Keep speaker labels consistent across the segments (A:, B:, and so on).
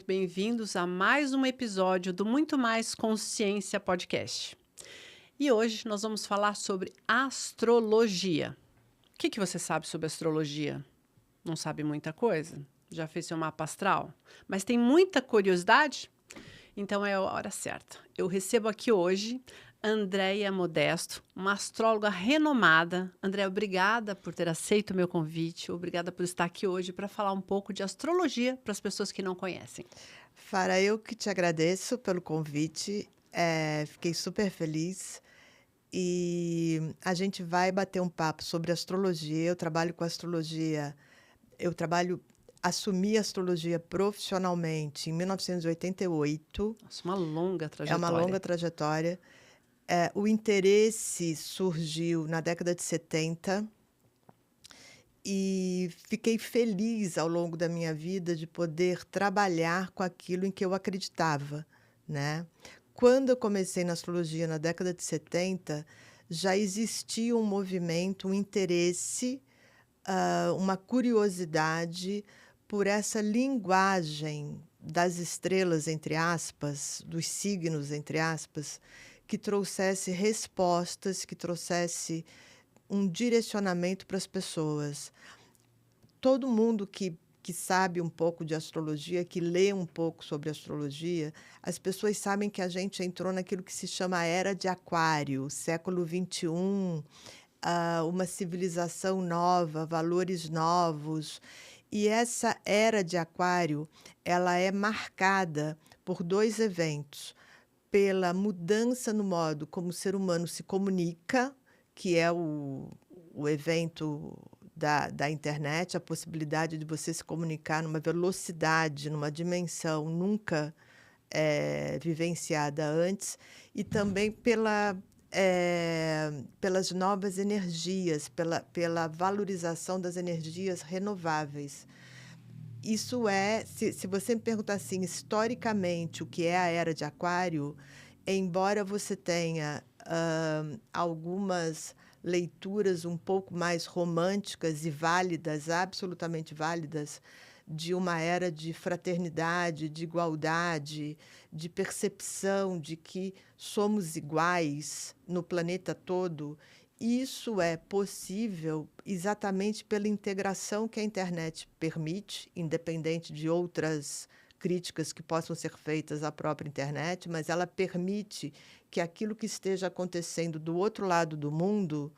A: muito bem-vindos a mais um episódio do Muito Mais Consciência Podcast. E hoje nós vamos falar sobre astrologia. O que você sabe sobre astrologia? Não sabe muita coisa? Já fez seu mapa astral? Mas tem muita curiosidade? Então é a hora certa. Eu recebo aqui hoje Andréia Modesto, uma astróloga renomada. Andréia, obrigada por ter aceito o meu convite. Obrigada por estar aqui hoje para falar um pouco de astrologia para as pessoas que não conhecem.
B: Fara, eu que te agradeço pelo convite, fiquei super feliz e a gente vai bater um papo sobre astrologia. Eu trabalho com astrologia, assumi a astrologia profissionalmente em 1988,
A: Nossa, uma longa
B: é uma longa
A: trajetória.
B: trajetória. O interesse surgiu na década de 70 e fiquei feliz ao longo da minha vida de poder trabalhar com aquilo em que eu acreditava, né. Quando eu comecei na astrologia na década de 70, já existia um movimento, um interesse, uma curiosidade por essa linguagem das estrelas, entre aspas, dos signos, entre aspas, que trouxesse respostas, que trouxesse um direcionamento para as pessoas. Todo mundo que sabe um pouco de astrologia, que lê um pouco sobre astrologia, as pessoas sabem que a gente entrou naquilo que se chama a Era de Aquário, século XXI, uma civilização nova, valores novos. E essa Era de Aquário, ela é marcada por 2 eventos: pela mudança no modo como o ser humano se comunica, que é o evento da internet, a possibilidade de você se comunicar numa velocidade, numa dimensão nunca, vivenciada antes, e também pelas novas energias, pela valorização das energias renováveis. Isso se você me perguntar assim, historicamente, o que é a Era de Aquário, embora você tenha, algumas leituras um pouco mais românticas e válidas, absolutamente válidas, de uma era de fraternidade, de igualdade, de percepção de que somos iguais no planeta todo, isso é possível exatamente pela integração que a internet permite, independente de outras críticas que possam ser feitas à própria internet, mas ela permite que aquilo que esteja acontecendo do outro lado do mundo,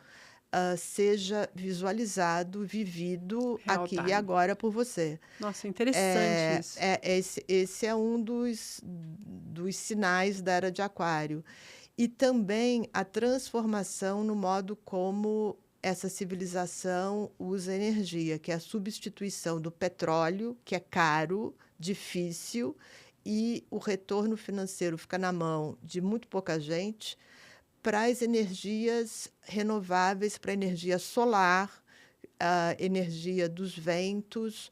B: seja visualizado, vivido
A: Real
B: aqui e
A: time.
B: agora por você.
A: Nossa, interessante isso.
B: Esse é um dos sinais da Era de Aquário. E também a transformação no modo como essa civilização usa energia, que é a substituição do petróleo, que é caro, difícil, e o retorno financeiro fica na mão de muito pouca gente, para as energias renováveis, para a energia solar, a energia dos ventos,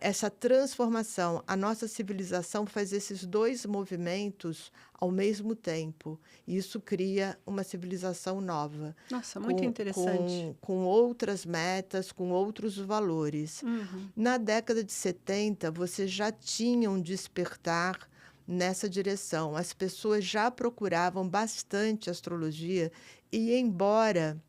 B: essa transformação. A nossa civilização faz esses 2 movimentos ao mesmo tempo. E isso cria uma civilização nova,
A: Nossa, muito interessante.
B: com outras metas, com outros valores.
A: Uhum.
B: Na década de 70, você já tinha um despertar nessa direção. As pessoas já procuravam bastante astrologia e, embora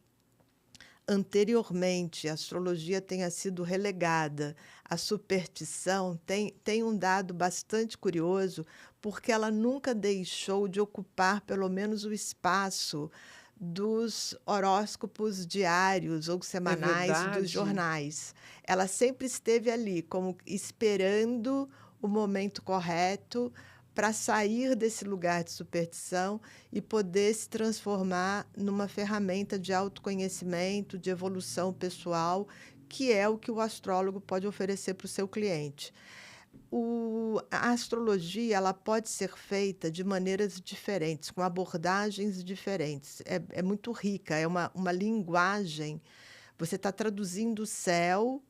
B: anteriormente a astrologia tenha sido relegada à superstição, tem um dado bastante curioso, porque ela nunca deixou de ocupar pelo menos o espaço dos horóscopos diários ou
A: É
B: semanais dos
A: verdade.
B: jornais. Ela sempre esteve ali, como esperando o momento correto para sair desse lugar de superstição e poder se transformar numa ferramenta de autoconhecimento, de evolução pessoal, que é o que o astrólogo pode oferecer para o seu cliente. A astrologia, ela pode ser feita de maneiras diferentes, com abordagens diferentes. É muito rica, é uma linguagem. Você está traduzindo o céu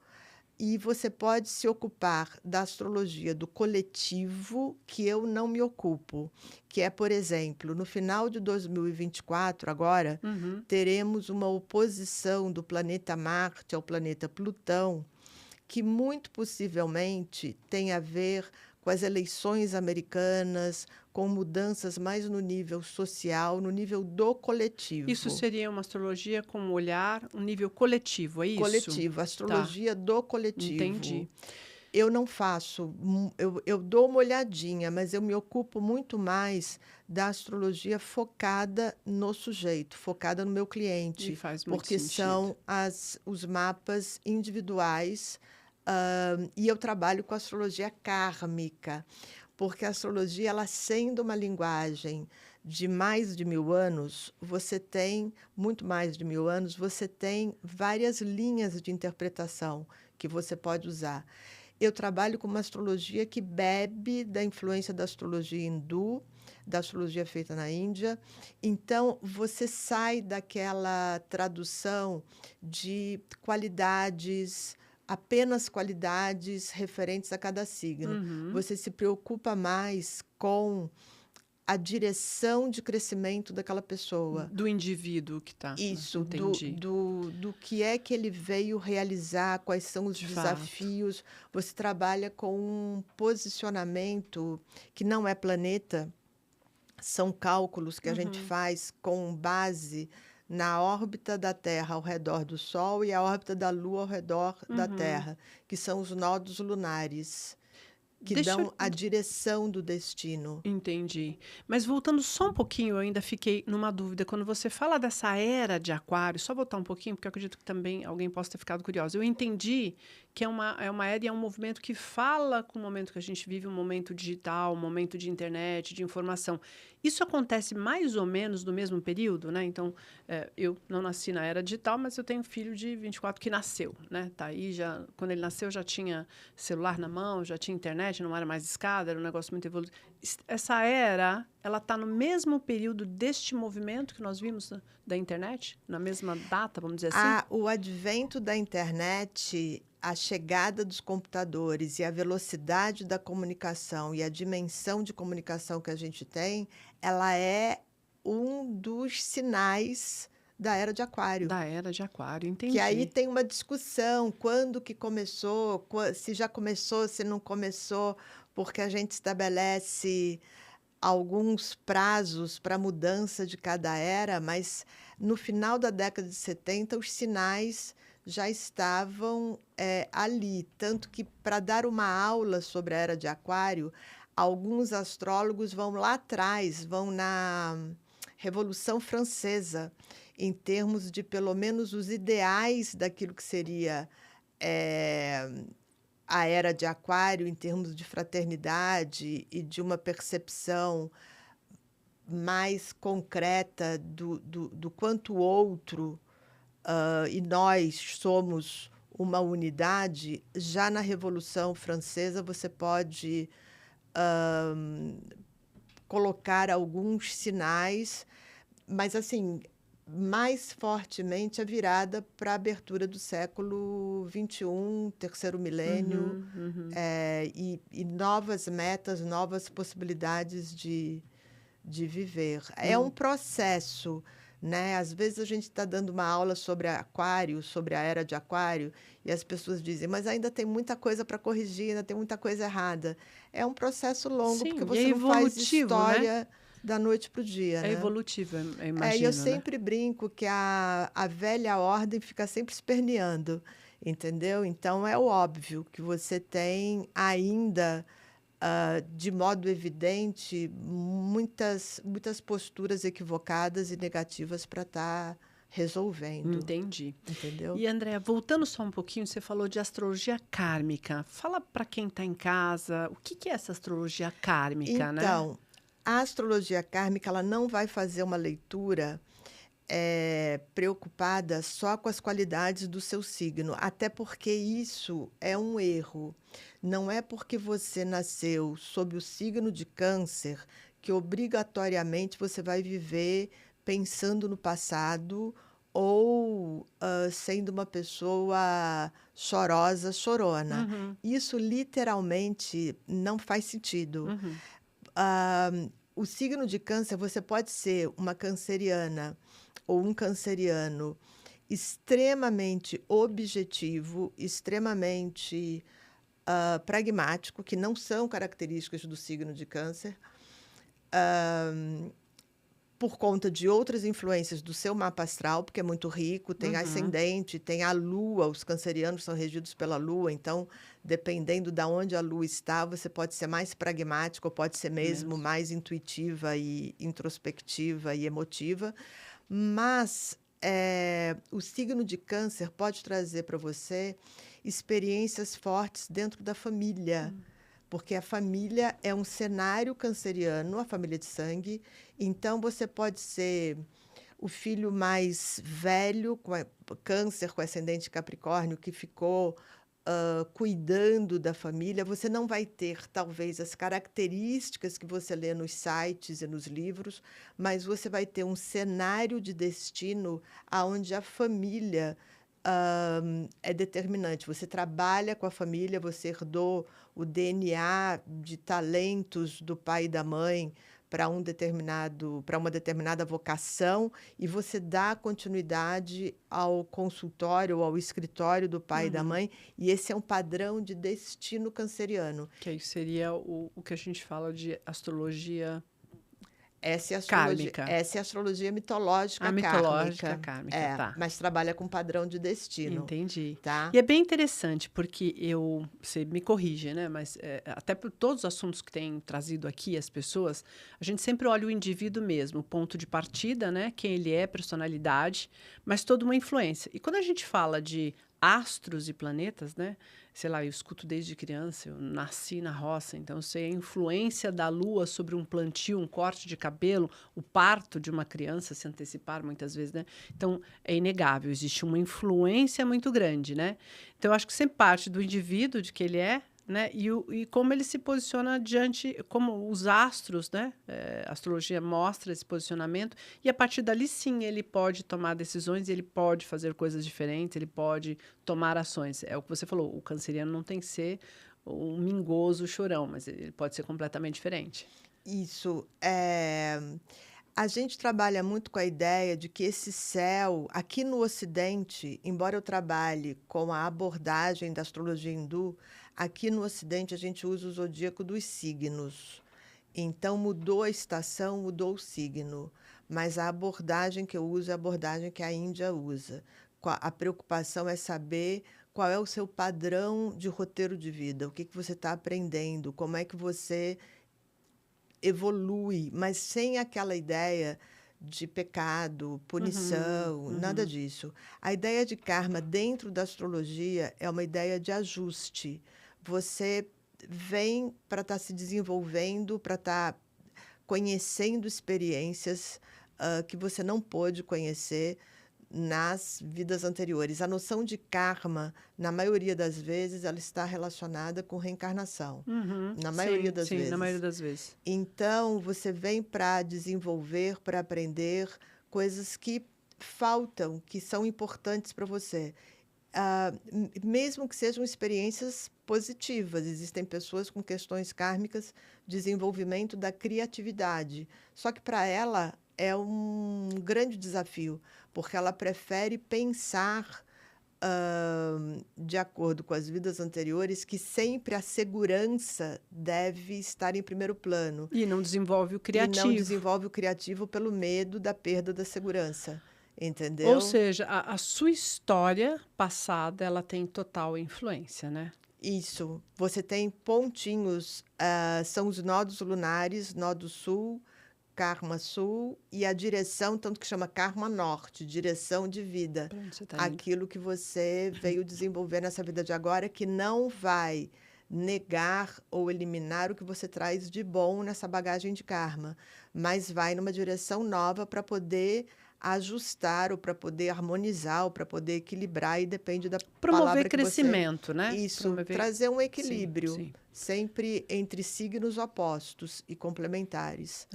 B: e você pode se ocupar da astrologia do coletivo, que eu não me ocupo, que é, por exemplo, no final de 2024, agora,
A: Uhum.
B: teremos uma oposição do planeta Marte ao planeta Plutão, que muito possivelmente tem a ver com as eleições americanas, com mudanças mais no nível social, no nível do coletivo.
A: Isso seria uma astrologia com um olhar, um nível coletivo, é isso?
B: Coletivo,
A: Tá,
B: astrologia do
A: entendi.
B: coletivo. Eu não faço, eu dou uma olhadinha, mas eu me ocupo muito mais da astrologia focada no sujeito, focada no meu
A: E
B: cliente,
A: faz muito
B: porque
A: sentido.
B: são os mapas individuais, e eu trabalho com astrologia kármica, porque a astrologia, ela sendo uma linguagem de mais de 1000 anos, você tem, muito mais de 1000 anos, você tem várias linhas de interpretação que você pode usar. Eu trabalho com uma astrologia que bebe da influência da astrologia hindu, da astrologia feita na Índia. Então, você sai daquela tradução de qualidades, apenas qualidades referentes a cada signo.
A: Uhum.
B: Você se preocupa mais com a direção de crescimento daquela pessoa.
A: Do indivíduo que tá.
B: Isso,
A: Entendi.
B: do que é que ele veio realizar, quais são os
A: De fato.
B: desafios. Você trabalha com um posicionamento que não é planeta, são cálculos que a gente
A: Uhum.
B: faz com base na órbita da Terra ao redor do Sol e a órbita da Lua ao redor da
A: Uhum.
B: Terra, que são os nodos lunares, que
A: Deixa
B: dão a
A: eu
B: direção do destino.
A: Entendi. Mas voltando só um pouquinho, eu ainda fiquei numa dúvida. Quando você fala dessa era de Aquário, só voltar um pouquinho, porque eu acredito que também alguém possa ter ficado curioso. Eu entendi que é uma era e é um movimento que fala com o momento que a gente vive, um momento digital, um momento de internet, de informação. Isso acontece mais ou menos no mesmo período, né? Então, eu não nasci na era digital, mas eu tenho um filho de 24 que nasceu, né? Tá aí já, quando ele nasceu já tinha celular na mão, já tinha internet, não era mais escada, era um negócio muito evolutivo. Essa era, ela está no mesmo período deste movimento que nós vimos da internet? Na mesma data, vamos dizer assim?
B: O advento da internet, a chegada dos computadores e a velocidade da comunicação e a dimensão de comunicação que a gente tem, ela é um dos sinais da era de Aquário.
A: Da era de Aquário,
B: Que aí
A: entendi.
B: tem uma discussão, quando que começou, se já começou, se não começou, porque a gente estabelece alguns prazos para mudança de cada era, mas no final da década de 70 os sinais já estavam ali. Tanto que, para dar uma aula sobre a era de Aquário, alguns astrólogos vão lá atrás, vão na Revolução Francesa, em termos de, pelo menos, os ideais daquilo que seria eh, a era de Aquário, em termos de fraternidade e de uma percepção mais concreta do quanto o outro, e nós somos uma unidade. Já na Revolução Francesa, você pode colocar alguns sinais, mas assim, mais fortemente a virada para a abertura do século XXI, terceiro milênio,
A: Uhum, uhum.
B: e novas metas, novas possibilidades de viver. É um
A: Hum.
B: processo, né? Às vezes a gente está dando uma aula sobre Aquário, sobre a era de Aquário, e as pessoas dizem, mas ainda tem muita coisa para corrigir, ainda tem muita coisa errada. É um processo longo, porque
A: Sim, e é
B: você não faz
A: evolutivo, né?
B: história da noite para o dia,
A: É
B: né?
A: evolutivo, eu
B: E eu
A: imagino, né?
B: sempre brinco que a velha ordem fica sempre esperneando, entendeu? Então é óbvio que você tem ainda, de modo evidente, muitas posturas equivocadas e negativas para estar resolvendo,
A: Entendi.
B: entendeu?
A: E Andréa, voltando só um pouquinho, você falou de astrologia kármica. Fala para quem está em casa, o que que é essa astrologia kármica, né?
B: Então, a astrologia kármica, ela não vai fazer uma leitura preocupada só com as qualidades do seu signo, até porque isso é um erro. Não é porque você nasceu sob o signo de Câncer que obrigatoriamente você vai viver pensando no passado ou sendo uma pessoa chorosa, chorona.
A: Uhum,
B: Isso literalmente não faz sentido.
A: uhum,
B: Ah, o signo de Câncer, você pode ser uma canceriana ou um canceriano extremamente objetivo, extremamente pragmático, que não são características do signo de Câncer, por conta de outras influências do seu mapa astral, porque é muito rico, tem ascendente, tem a lua, os cancerianos são regidos pela lua, então, dependendo de onde a lua está, você pode ser mais pragmático, ou pode ser mesmo mais intuitiva e introspectiva e emotiva, mas o signo de Câncer pode trazer para você experiências fortes dentro da família, porque a família é um cenário canceriano, a família de sangue. Então, você pode ser o filho mais velho, Câncer, com ascendente Capricórnio, que ficou cuidando da família. Você não vai ter, talvez, as características que você lê nos sites e nos livros, mas você vai ter um cenário de destino onde a família é determinante. Você trabalha com a família, você herdou o DNA de talentos do pai e da mãe para uma determinada vocação, e você dá continuidade ao consultório ou ao escritório do pai e da mãe, e esse é um padrão de destino canceriano.
A: Que aí seria o que a gente fala de astrologia
B: Essa é a
A: kármica.
B: Essa é a astrologia mitológica
A: mitológica
B: kármica.
A: Tá.
B: Mas trabalha com padrão de destino.
A: Entendi.
B: Tá?
A: E é bem interessante, porque você me corrige, né? Mas até por todos os assuntos que tem trazido aqui as pessoas, a gente sempre olha o indivíduo mesmo, o ponto de partida, né? Quem ele é, personalidade, mas toda uma influência. E quando a gente fala de astros e planetas, né? Sei lá, eu escuto desde criança, eu nasci na roça, então eu sei a influência da lua sobre um plantio, um corte de cabelo, o parto de uma criança, se antecipar muitas vezes, né? Então, é inegável, existe uma influência muito grande, né? Então, eu acho que sempre parte do indivíduo, de que ele é, né? E como ele se posiciona diante, como os astros, né? A astrologia mostra esse posicionamento, e a partir dali, sim, ele pode tomar decisões, ele pode fazer coisas diferentes, ele pode tomar ações. É o que você falou, o canceriano não tem que ser um mingoso chorão, mas ele pode ser completamente diferente.
B: Isso. A gente trabalha muito com a ideia de que esse céu, aqui no Ocidente, embora eu trabalhe com a abordagem da astrologia hindu, aqui no Ocidente a gente usa o zodíaco dos signos. Então, mudou a estação, mudou o signo. Mas a abordagem que eu uso é a abordagem que a Índia usa. A preocupação é saber qual é o seu padrão de roteiro de vida, o que você está aprendendo, como é que você evolui, mas sem aquela ideia de pecado, punição, nada disso. A ideia de karma dentro da astrologia é uma ideia de ajuste. Você vem para estar se desenvolvendo, para estar conhecendo experiências que você não pôde conhecer nas vidas anteriores. A noção de karma, na maioria das vezes, ela está relacionada com reencarnação. Na maioria das vezes.
A: Sim, na maioria das vezes.
B: Então, você vem para desenvolver, para aprender coisas que faltam, que são importantes para você. Mesmo que sejam experiências positivas. Existem pessoas com questões kármicas, desenvolvimento da criatividade. Só que para ela é um grande desafio, porque ela prefere pensar de acordo com as vidas anteriores, que sempre a segurança deve estar em primeiro plano.
A: E não desenvolve o criativo.
B: E não desenvolve o criativo pelo medo da perda da segurança. Entendeu?
A: Ou seja, a sua história passada, ela tem total influência, né?
B: Isso. Você tem pontinhos, são os nodos lunares, nodo sul, karma sul, e a direção, tanto que chama karma norte, direção de vida. Aquilo que você veio desenvolver nessa vida de agora, que não vai negar ou eliminar o que você traz de bom nessa bagagem de karma, mas vai numa direção nova para poder ajustar, ou para poder harmonizar, ou para poder equilibrar, e depende da palavra que
A: crescimento, né?
B: Isso, trazer um equilíbrio, sempre entre signos opostos e complementares.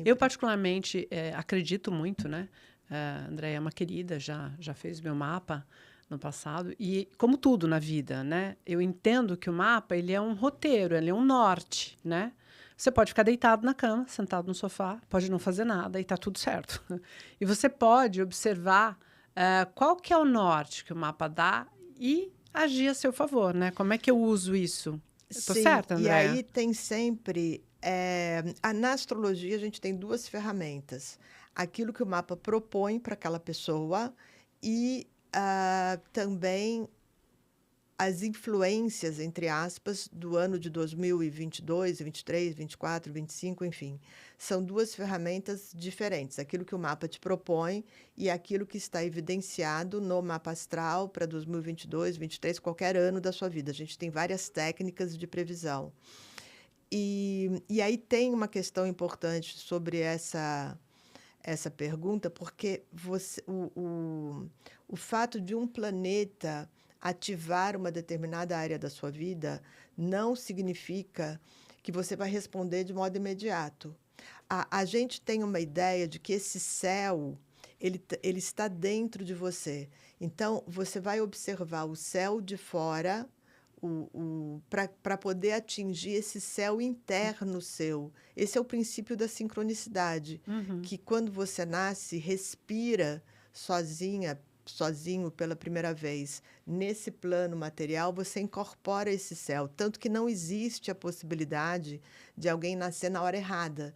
A: Eu, particularmente, acredito muito, né? A Andréia é uma querida, já fez meu mapa no passado, e como tudo na vida, né? Eu entendo que o mapa, ele é um roteiro, ele é um norte, né? Você pode ficar deitado na cama, sentado no sofá, pode não fazer nada e está tudo certo. E você pode observar qual que é o norte que o mapa dá e agir a seu favor, né? Como é que eu uso isso? Eu tô
B: Sim,
A: certa,
B: e
A: Andréa?
B: aí tem sempre, na astrologia a gente tem 2 ferramentas, aquilo que o mapa propõe para aquela pessoa e, também as influências, entre aspas, do ano de 2022, 23, 24, 25, enfim. São 2 ferramentas diferentes, aquilo que o mapa te propõe e aquilo que está evidenciado no mapa astral para 2022, 23, qualquer ano da sua vida. A gente tem várias técnicas de previsão. E aí tem uma questão importante sobre essa pergunta, porque o fato de um planeta ativar uma determinada área da sua vida não significa que você vai responder de modo imediato. A gente tem uma ideia de que esse céu ele está dentro de você. Então, você vai observar o céu de fora para poder atingir esse céu interno seu. Esse é o princípio da sincronicidade,
A: Uhum.
B: que quando você nasce, respira sozinha, sozinho pela primeira vez, nesse plano material, você incorpora esse céu. Tanto que não existe a possibilidade de alguém nascer na hora errada,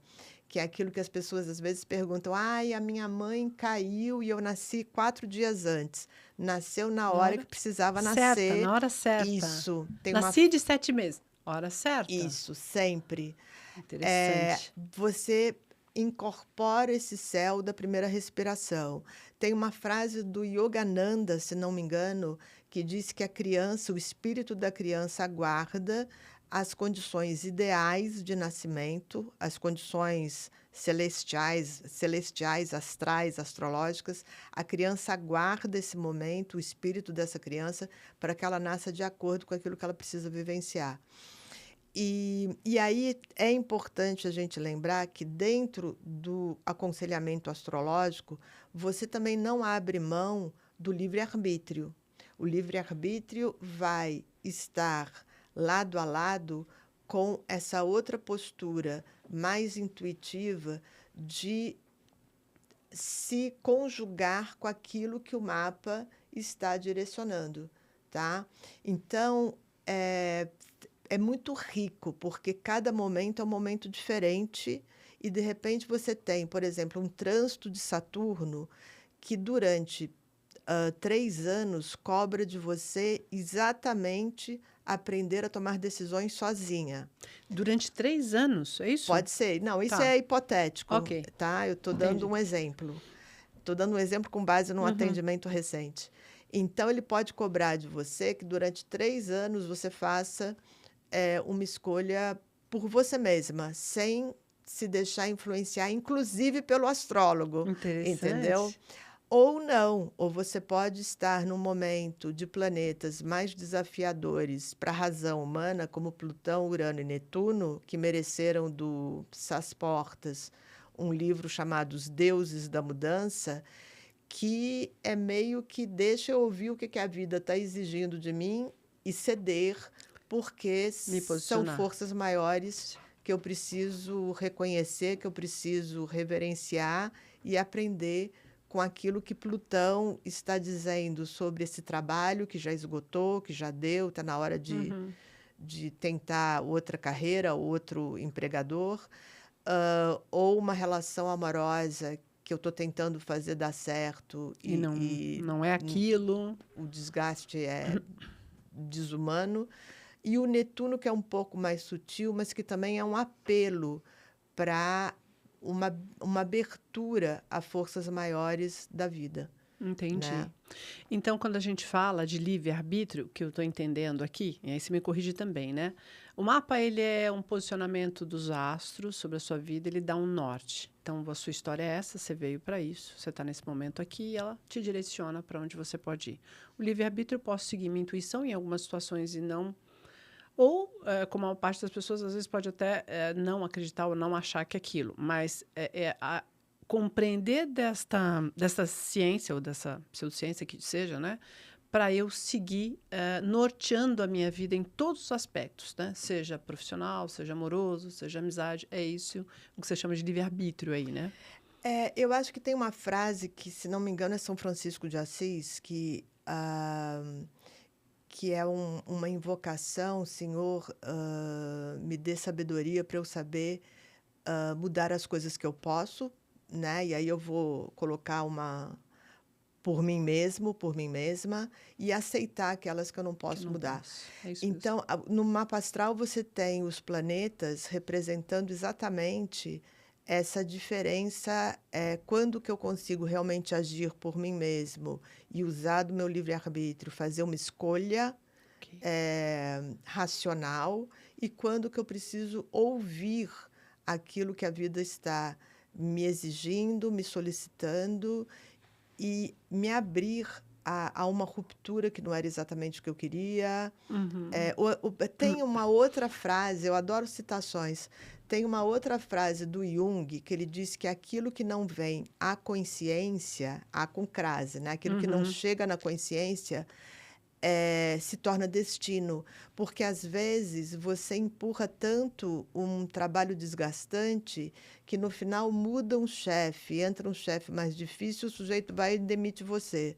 B: que é aquilo que as pessoas às vezes perguntam: ai, a minha mãe caiu e eu nasci 4 dias antes. Nasceu na
A: Na
B: hora
A: hora
B: que precisava
A: certa,
B: nascer.
A: na hora certa.
B: Isso, tem uma.
A: Nasci de 7 meses. Hora certa.
B: Isso, sempre.
A: Interessante.
B: Você incorpora esse céu da primeira respiração. Tem uma frase do Yogananda, se não me engano, que diz que a criança, o espírito da criança aguarda as condições ideais de nascimento, as condições celestiais, astrais, astrológicas. A criança aguarda esse momento, o espírito dessa criança, para que ela nasça de acordo com aquilo que ela precisa vivenciar. E aí é importante a gente lembrar que dentro do aconselhamento astrológico, você também não abre mão do livre-arbítrio. O livre-arbítrio vai estar lado a lado com essa outra postura mais intuitiva de se conjugar com aquilo que o mapa está direcionando, tá? Então, é muito rico, porque cada momento é um momento diferente e, de repente, você tem, por exemplo, um trânsito de Saturno que, durante 3 anos, cobra de você exatamente aprender a tomar decisões sozinha.
A: Durante 3 anos, é isso?
B: Pode ser. Não, isso
A: Tá,
B: é hipotético,
A: ok.
B: tá? Eu estou dando
A: Entendi.
B: um exemplo. Estou dando um exemplo com base num
A: Uhum.
B: atendimento recente. Então, ele pode cobrar de você que, durante 3 anos, você faça uma escolha por você mesma, sem se deixar influenciar, inclusive pelo astrólogo, entendeu?
A: Interessante.
B: Ou não, ou você pode estar num momento de planetas mais desafiadores para a razão humana, como Plutão, Urano e Netuno, que mereceram do Sas Portas um livro chamado Os Deuses da Mudança, que é meio que deixa eu ouvir o que que a vida está exigindo de mim e ceder, porque
A: Me
B: são
A: posicionar.
B: forças maiores que eu preciso reconhecer, que eu preciso reverenciar e aprender com aquilo que Plutão está dizendo sobre esse trabalho que já esgotou, que já deu, está na hora
A: Uhum.
B: de tentar outra carreira, outro empregador, ou uma relação amorosa que eu estou tentando fazer dar certo
A: E não,
B: e
A: não é aquilo.
B: o desgaste é desumano. E o Netuno, que é um pouco mais sutil, mas que também é um apelo para uma abertura a forças maiores da vida,
A: Entendi.
B: né?
A: Então, quando a gente fala de livre-arbítrio, que eu estou entendendo aqui, e aí você me corrige também, né? O mapa, ele é um posicionamento dos astros sobre a sua vida, ele dá um norte. Então, a sua história é essa, você veio para isso, você está nesse momento aqui e ela te direciona para onde você pode ir. O livre-arbítrio, eu posso seguir minha intuição em algumas situações e não. Ou, como a maior parte das pessoas, às vezes pode até não acreditar ou não achar que é aquilo, mas compreender desta ciência ou dessa pseudociência que seja, né, para eu seguir norteando a minha vida em todos os aspectos, né, seja profissional, seja amoroso, seja amizade, é isso o que você chama de livre-arbítrio aí, né?
B: Eu acho que tem uma frase que, se não me engano, é São Francisco de Assis, que que é uma invocação, Senhor, me dê sabedoria para eu saber mudar as coisas que eu posso, né? E aí eu vou colocar uma por mim mesmo, por mim mesma, e aceitar aquelas que eu não
A: Que
B: posso
A: não
B: mudar.
A: posso. É isso mesmo.
B: Então, no mapa astral, você tem os planetas representando exatamente essa diferença, quando que eu consigo realmente agir por mim mesmo e usar do meu livre-arbítrio, fazer uma escolha
A: Ok.
B: racional, e quando que eu preciso ouvir aquilo que a vida está me exigindo, me solicitando e me abrir a uma ruptura que não era exatamente o que eu queria.
A: Uhum.
B: Tem uma outra frase, eu adoro citações. Tem uma outra frase do Jung que ele diz que aquilo que não vem à consciência, a com crase, né? Aquilo que não
A: Uhum.
B: chega na consciência, se torna destino, porque às vezes você empurra tanto um trabalho desgastante que no final muda um chefe, entra um chefe mais difícil, o sujeito vai e demite você.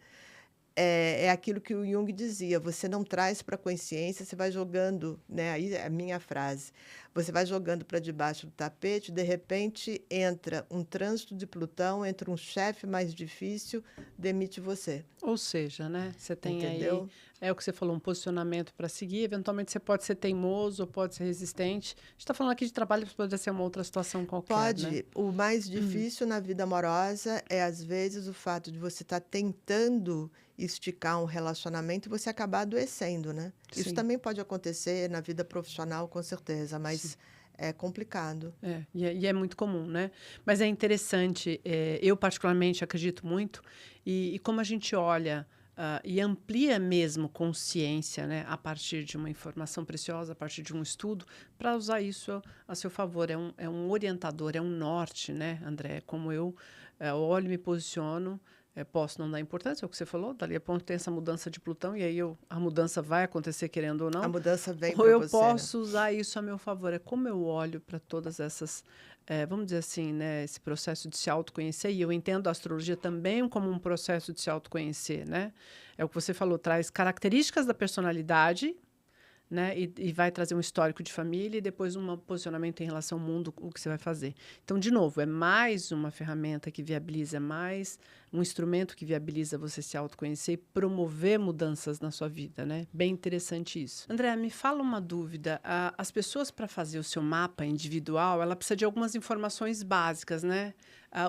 B: É aquilo que o Jung dizia, você não traz para a consciência, você vai jogando, né? Aí é a minha frase, você vai jogando para debaixo do tapete, de repente entra um trânsito de Plutão, entra um chefe mais difícil, demite você,
A: Ou seja, né, você tem aí,
B: entendeu?
A: é o que você falou, um posicionamento para seguir, eventualmente você pode ser teimoso ou pode ser resistente. A gente está falando aqui de trabalho, mas pode ser uma outra situação qualquer, né?
B: Pode. O mais difícil na vida amorosa é, às vezes, o fato de você estar tentando esticar um relacionamento e você acabar adoecendo, né? Isso
A: Sim,
B: também pode acontecer na vida profissional, com certeza,
A: sim.
B: mas é complicado.
A: E é muito comum, né? Mas é interessante, eu particularmente acredito muito, e como a gente olha e amplia mesmo consciência, né, a partir de uma informação preciosa, a partir de um estudo, para usar isso a seu favor. É um orientador, é um norte, né, André? Como eu olho e me posiciono, posso não dar importância, é o que você falou, dali a pouco tem essa mudança de Plutão, e aí a mudança vai acontecer querendo ou
B: A
A: não,
B: mudança vem
A: ou
B: para
A: eu
B: você, né?
A: posso usar isso a meu favor. É como eu olho para todas essas, vamos dizer assim, né, esse processo de se autoconhecer. E eu entendo a astrologia também como um processo de se autoconhecer, né? É o que você falou, traz características da personalidade, né? E vai trazer um histórico de família e depois um posicionamento em relação ao mundo, o que você vai fazer. Então, de novo, é mais uma ferramenta que viabiliza, é mais um instrumento que viabiliza você se autoconhecer e promover mudanças na sua vida, né? Bem interessante isso. André, me fala uma dúvida. As pessoas, para fazer o seu mapa individual, ela precisa de algumas informações básicas, né?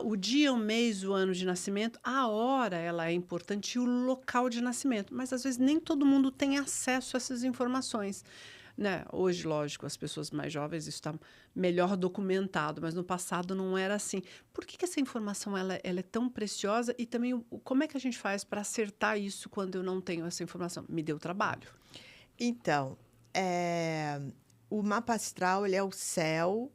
A: O dia, o mês, o ano de nascimento, a hora ela é importante e o local de nascimento, mas às vezes nem todo mundo tem acesso a essas informações. Né? Hoje, lógico, as pessoas mais jovens isso está melhor documentado, mas no passado não era assim. Por que essa informação ela é tão preciosa e também como é que a gente faz para acertar isso quando eu não tenho essa informação? Me deu trabalho.
B: Então, o mapa astral, ele é o céu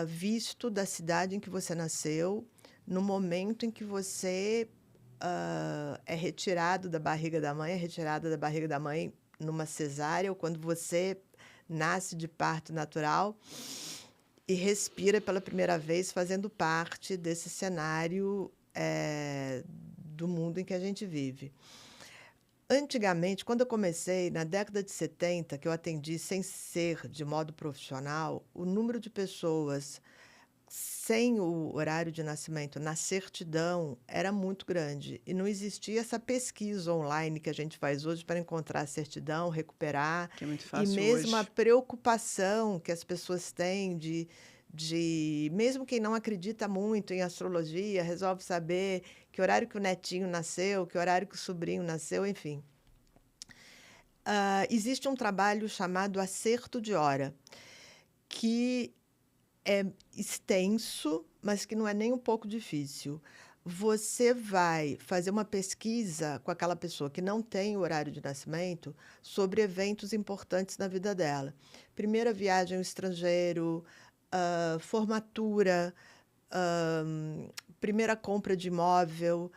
B: visto da cidade em que você nasceu, no momento em que você é retirado da barriga da mãe, é retirada da barriga da mãe numa cesárea, ou quando você nasce de parto natural e respira pela primeira vez, fazendo parte desse cenário do mundo em que a gente vive. Antigamente, quando eu comecei, na década de 70, que eu atendi sem ser de modo profissional, o número de pessoas sem o horário de nascimento na certidão era muito grande. E não existia essa pesquisa online que a gente faz hoje para encontrar a certidão, recuperar.
A: Que é muito
B: E
A: fácil
B: mesmo a
A: hoje.
B: preocupação que as pessoas têm mesmo quem não acredita muito em astrologia, resolve saber que horário que o netinho nasceu, que horário que o sobrinho nasceu, enfim. Existe um trabalho chamado acerto de hora, que é extenso, mas que não é nem um pouco difícil. Você vai fazer uma pesquisa com aquela pessoa que não tem o horário de nascimento sobre eventos importantes na vida dela. Primeira viagem ao estrangeiro, formatura, primeira compra de imóvel,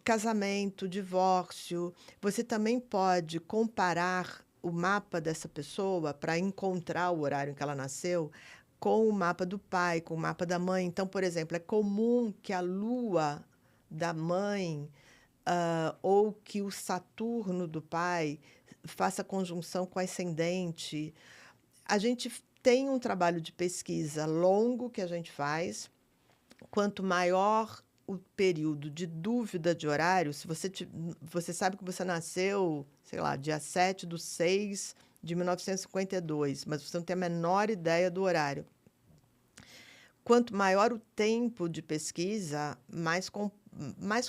B: casamento, divórcio. Você também pode comparar o mapa dessa pessoa para encontrar o horário em que ela nasceu com o mapa do pai, com o mapa da mãe. Então, por exemplo, é comum que a lua da mãe ou que o Saturno do pai faça conjunção com o ascendente. A gente tem um trabalho de pesquisa longo que a gente faz. Quanto maior o período de dúvida de horário, se você sabe que você nasceu, sei lá, dia 7/6/1952, mas você não tem a menor ideia do horário. Quanto maior o tempo de pesquisa, mais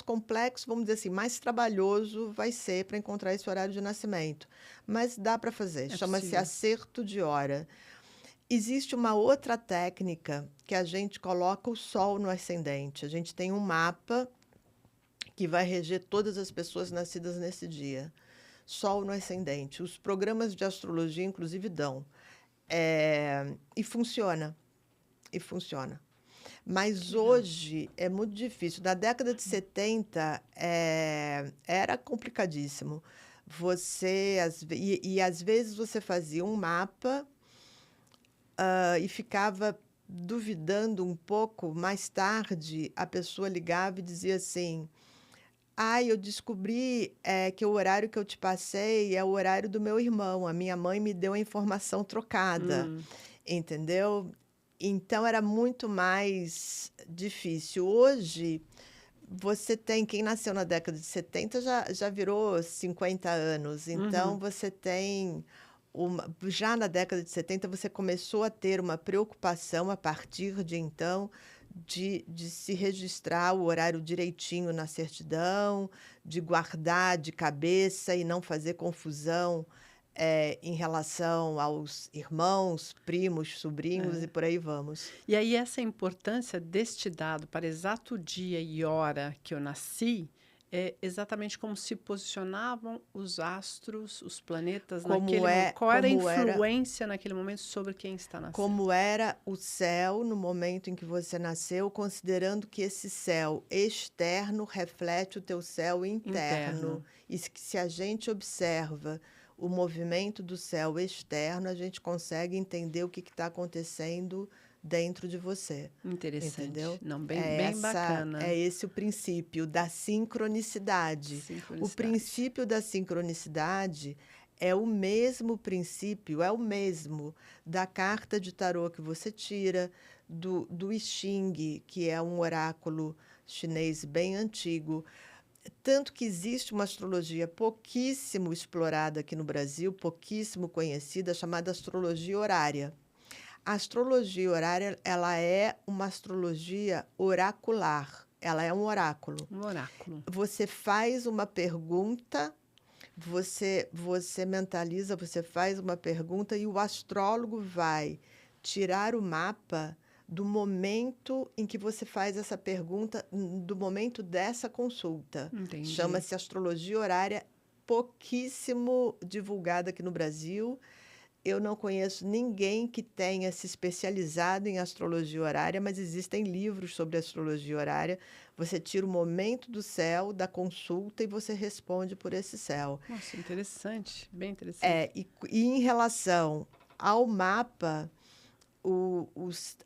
B: complexo, vamos dizer assim, mais trabalhoso vai ser para encontrar esse horário de nascimento. Mas dá para fazer,
A: É
B: chama-se
A: possível.
B: acerto de hora. Existe uma outra técnica que a gente coloca o Sol no ascendente. A gente tem um mapa que vai reger todas as pessoas nascidas nesse dia. Sol no ascendente. Os programas de astrologia, inclusive, dão. E funciona. E funciona. Mas
A: Legal.
B: hoje é muito difícil. Na década de 70, era complicadíssimo. E às vezes você fazia um mapa e ficava duvidando um pouco. Mais tarde, a pessoa ligava e dizia assim: eu descobri que o horário que eu te passei é o horário do meu irmão. A minha mãe me deu a informação trocada,
A: Hum,
B: entendeu? Então era muito mais difícil. Hoje, você tem, quem nasceu na década de 70 já virou 50 anos. Então,
A: uhum.
B: você tem já na década de 70, você começou a ter uma preocupação a partir de então de se registrar o horário direitinho na certidão, de guardar de cabeça e não fazer confusão em relação aos irmãos, primos, sobrinhos e por aí vamos.
A: E aí essa importância deste dado para exato dia e hora que eu nasci é exatamente como se posicionavam os astros, os planetas naquele momento. Qual era a
B: Como era
A: influência naquele momento sobre quem está nascendo?
B: como era o céu no momento em que você nasceu, considerando que esse céu externo reflete o teu céu interno.
A: Interno.
B: E se a gente observa o movimento do céu externo, a gente consegue entender o que está acontecendo dentro de você.
A: Interessante.
B: Entendeu?
A: Não, bem
B: É
A: bacana.
B: esse o princípio da sincronicidade. O
A: Sincronicidade.
B: princípio da sincronicidade é o mesmo princípio, é o mesmo da carta de tarô que você tira, do I Ching, que é um oráculo chinês bem antigo. Tanto que existe uma astrologia pouquíssimo explorada aqui no Brasil, pouquíssimo conhecida, chamada astrologia horária. A astrologia horária, ela é uma astrologia oracular. Ela é um oráculo.
A: Um oráculo.
B: Você faz uma pergunta, você mentaliza, você faz uma pergunta e o astrólogo vai tirar o mapa do momento em que você faz essa pergunta, do momento dessa consulta.
A: Entendi.
B: Chama-se astrologia horária, pouquíssimo divulgada aqui no Brasil. Eu não conheço ninguém que tenha se especializado em astrologia horária, mas existem livros sobre astrologia horária. Você tira o momento do céu, da consulta, e você responde por esse céu.
A: Nossa, interessante. Bem interessante.
B: E em relação ao mapa,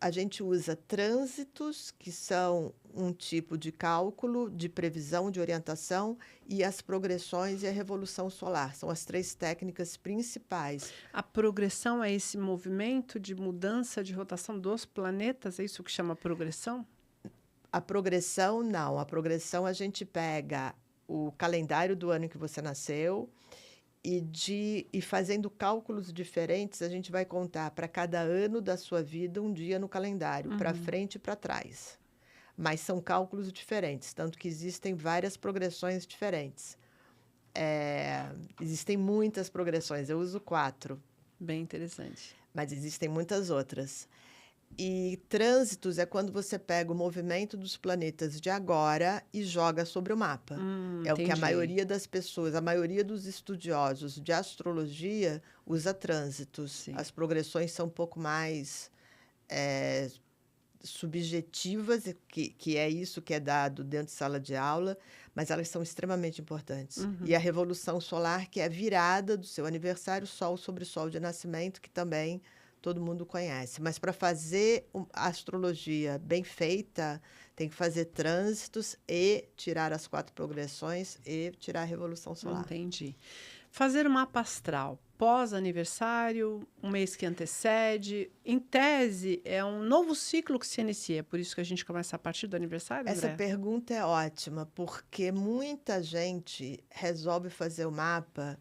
B: a gente usa trânsitos, que são um tipo de cálculo, de previsão, de orientação, e as progressões e a revolução solar. São as três técnicas principais.
A: A progressão é esse movimento de mudança de rotação dos planetas? É isso que chama progressão?
B: A progressão, não. A progressão, a gente pega o calendário do ano em que você nasceu e fazendo cálculos diferentes, a gente vai contar para cada ano da sua vida um dia no calendário, para frente e para trás. Mas são cálculos diferentes, tanto que existem várias progressões diferentes. Existem muitas progressões, eu uso 4,
A: Bem interessante.
B: mas existem muitas outras. E trânsitos é quando você pega o movimento dos planetas de agora e joga sobre o mapa. É o que a
A: Entendi.
B: maioria das pessoas, a maioria dos estudiosos de astrologia usa trânsitos.
A: Sim.
B: As progressões são um pouco mais subjetivas, que é isso que é dado dentro de sala de aula, mas elas são extremamente importantes. E a revolução solar, que é a virada do seu aniversário, Sol sobre Sol de nascimento, que também todo mundo conhece. Mas para fazer a astrologia bem feita, Tem que fazer trânsitos e tirar as 4 progressões e tirar a revolução solar.
A: Entendi. Fazer o mapa astral pós-aniversário, um mês que antecede, em tese, é um novo ciclo que se inicia. É por isso que a gente começa a partir do aniversário,
B: Essa
A: Andréa?
B: pergunta é ótima, porque muita gente resolve fazer o mapa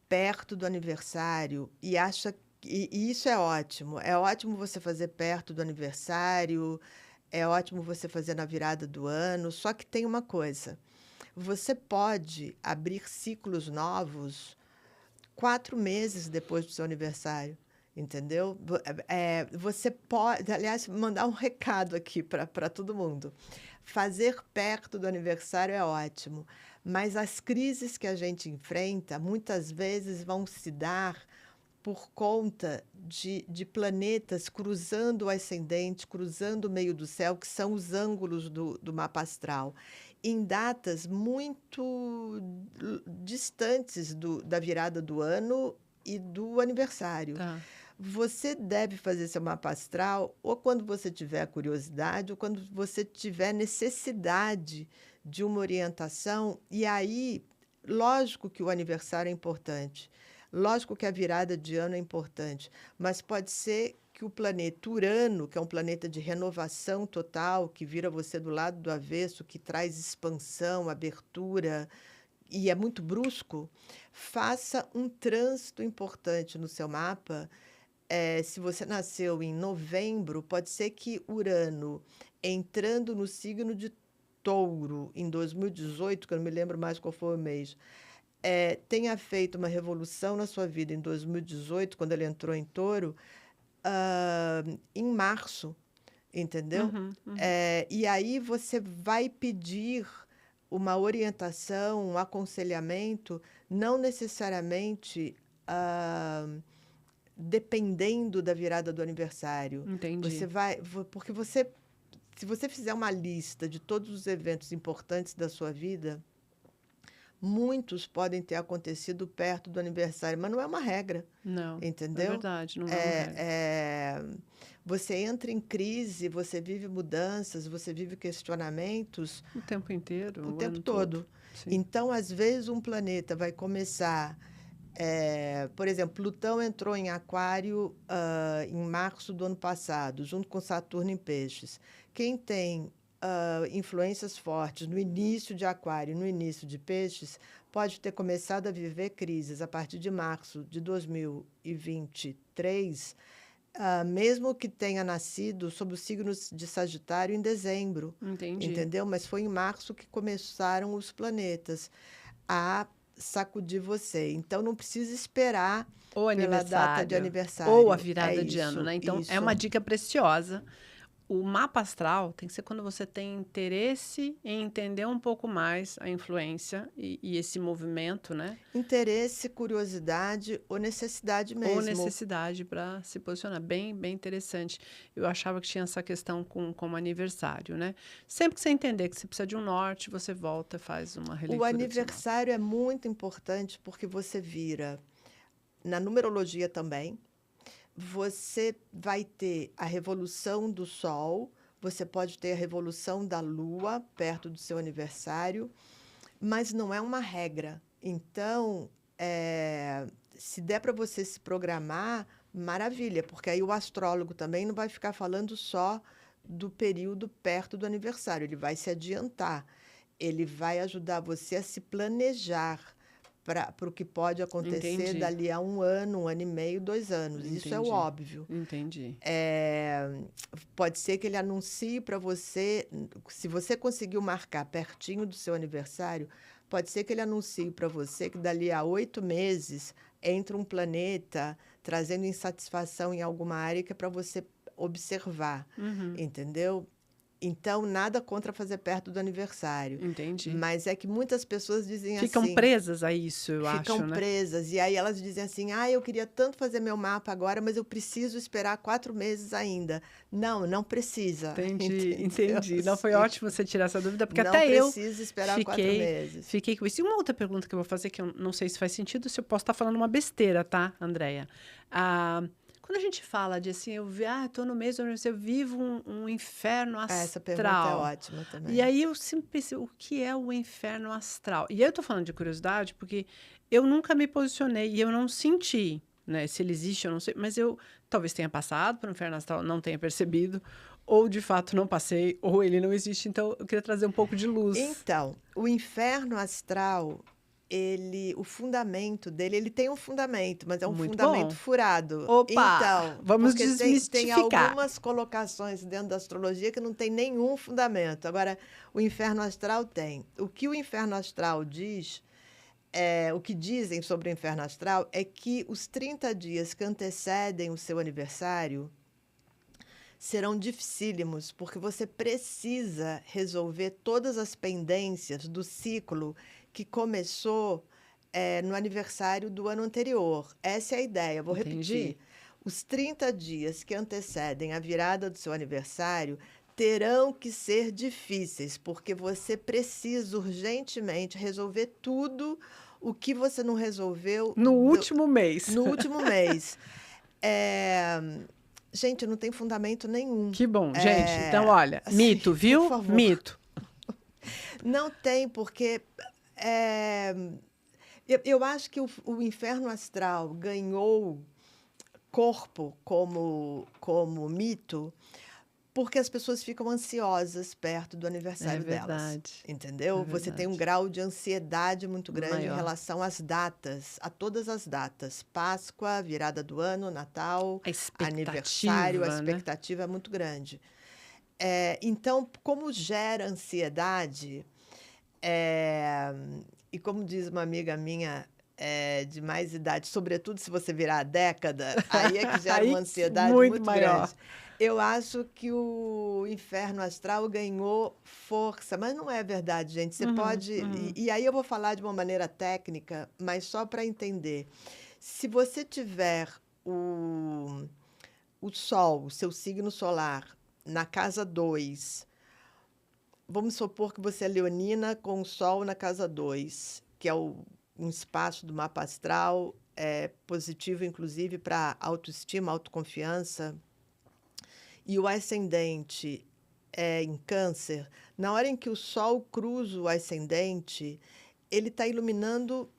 B: perto do aniversário e acha e isso é ótimo. É ótimo você fazer perto do aniversário, é ótimo você fazer na virada do ano, só que tem uma coisa: você pode abrir ciclos novos 4 meses depois do seu aniversário, entendeu? Você pode, aliás, mandar um recado aqui para todo mundo. Fazer perto do aniversário é ótimo, mas as crises que a gente enfrenta muitas vezes vão se dar por conta de planetas cruzando o ascendente, cruzando o meio do céu, que são os ângulos do mapa astral, em datas muito distantes da virada do ano e do aniversário.
A: Tá.
B: Você deve fazer seu mapa astral ou quando você tiver curiosidade ou quando você tiver necessidade de uma orientação. E aí, lógico que o aniversário é importante. Lógico que a virada de ano é importante, mas pode ser que o planeta Urano, que é um planeta de renovação total, que vira você do lado do avesso, que traz expansão, abertura, e é muito brusco, faça um trânsito importante no seu mapa. Se você nasceu em novembro, pode ser que Urano, entrando no signo de Touro, em 2018, que eu não me lembro mais qual foi o mês, tenha feito uma revolução na sua vida em 2018, quando ele entrou em Touro, em março, entendeu?
A: Uhum, uhum.
B: E aí você vai pedir uma orientação, um aconselhamento, não necessariamente dependendo da virada do aniversário.
A: Entendi.
B: Porque se você fizer uma lista de todos os eventos importantes da sua vida, muitos podem ter acontecido perto do aniversário, mas não é uma regra,
A: Não, é
B: entendeu?
A: verdade, não é uma regra.
B: Você entra em crise, você vive mudanças, você vive questionamentos
A: O tempo inteiro,
B: o
A: o
B: tempo
A: ano
B: todo.
A: Sim.
B: Então, às vezes, um planeta vai começar. Por exemplo, Plutão entrou em Aquário em março do ano passado, junto com Saturno em Peixes. Quem tem influências fortes no início de Aquário, no início de Peixes, pode ter começado a viver crises a partir de março de 2023, mesmo que tenha nascido sob o signo de Sagitário em dezembro,
A: Entendi.
B: entendeu? Mas foi em março que começaram os planetas a sacudir você. Então, não precisa esperar
A: Ou
B: pela data de
A: aniversário, ou a
B: aniversário.
A: virada de ano, né? Então, é uma dica preciosa. O mapa astral tem que ser quando você tem interesse em entender um pouco mais a influência e esse movimento, né?
B: Interesse, curiosidade ou necessidade mesmo.
A: Ou necessidade para se posicionar. Bem, bem interessante. Eu achava que tinha essa questão como aniversário, né? Sempre que você entender que você precisa de um norte, você volta, faz uma releitura.
B: O aniversário é muito importante porque você vira, na numerologia também, você vai ter a revolução do Sol, você pode ter a revolução da Lua perto do seu aniversário, mas não é uma regra. Então, se der para você se programar, maravilha, porque aí o astrólogo também não vai ficar falando só do período perto do aniversário, ele vai se adiantar, ele vai ajudar você a se planejar para o que pode acontecer
A: Entendi.
B: dali a 1 ano, 1 ano e meio, 2 anos. Isso é o
A: Entendi.
B: óbvio.
A: Entendi.
B: Pode ser que ele anuncie para você, se você conseguiu marcar pertinho do seu aniversário, pode ser que ele anuncie para você que dali a 8 meses entra um planeta trazendo insatisfação em alguma área que é para você observar, entendeu? Então, nada contra fazer perto do aniversário.
A: Entendi.
B: Mas é que muitas pessoas dizem
A: Ficam
B: assim...
A: presas a isso, eu acho,
B: Ficam
A: né?
B: presas. E aí elas dizem assim, eu queria tanto fazer meu mapa agora, mas eu preciso esperar 4 meses ainda. Não, não precisa.
A: Entendi. Não, foi
B: Sim.
A: ótimo você tirar essa dúvida, porque
B: não
A: até eu
B: precisa esperar 4 meses.
A: fiquei com isso. E uma outra pergunta que eu vou fazer, que eu não sei se faz sentido, se eu posso estar falando uma besteira, tá, Andréia? Quando a gente fala de assim, tô no mês da universidade, eu vivo um inferno
B: Essa pergunta é
A: astral.
B: ótima
A: E
B: também.
A: aí eu sempre pensei, o que é o inferno astral? E aí eu tô falando de curiosidade porque eu nunca me posicionei e eu não senti, né? Se ele existe, eu não sei, mas eu talvez tenha passado por um inferno astral, não tenha percebido, ou de fato não passei, ou ele não existe. Então eu queria trazer um pouco de luz.
B: Então, o inferno astral, o fundamento dele, ele tem um fundamento, mas é um
A: Muito
B: fundamento
A: bom.
B: furado.
A: Opa!
B: Então,
A: Vamos
B: porque tem
A: desmistificar.
B: algumas colocações dentro da astrologia que não tem nenhum fundamento. Agora, o inferno astral tem. O que o inferno astral diz, o que dizem sobre o inferno astral é que os 30 dias que antecedem o seu aniversário serão dificílimos, porque você precisa resolver todas as pendências do ciclo que começou no aniversário do ano anterior. Essa é a ideia. Vou
A: Entendi.
B: repetir. Os 30 dias que antecedem a virada do seu aniversário terão que ser difíceis, porque você precisa urgentemente resolver tudo o que você não resolveu
A: No último mês.
B: no último mês. É, Gente, não tem fundamento nenhum.
A: Que bom, gente. Então, olha,
B: Assim,
A: mito,
B: por
A: viu?
B: favor.
A: Mito.
B: Não tem, porque é, eu acho que o inferno astral ganhou corpo como mito porque as pessoas ficam ansiosas perto do
A: É
B: aniversário delas.
A: verdade. É
B: Entendeu? Você tem um
A: verdade.
B: grau de ansiedade muito grande em
A: Maior.
B: relação às datas, a todas as datas. Páscoa, virada do ano, Natal,
A: A
B: aniversário, a
A: expectativa, né?
B: expectativa é muito grande. Então, como gera ansiedade, é, e como diz uma amiga minha de mais idade, sobretudo se você virar a década, aí é que gera uma
A: Aí,
B: ansiedade
A: muito
B: muito
A: maior.
B: grande. Eu acho que o inferno astral ganhou força, mas não é verdade, gente. Você
A: Uhum,
B: pode.
A: uhum.
B: E aí eu vou falar de uma maneira técnica, mas só para entender. Se você tiver o Sol, o seu signo solar, na casa 2, vamos supor que você é leonina com o Sol na casa 2, que é um espaço do mapa astral positivo, inclusive, para autoestima, autoconfiança, e o ascendente é em Câncer, na hora em que o Sol cruza o ascendente, ele está iluminando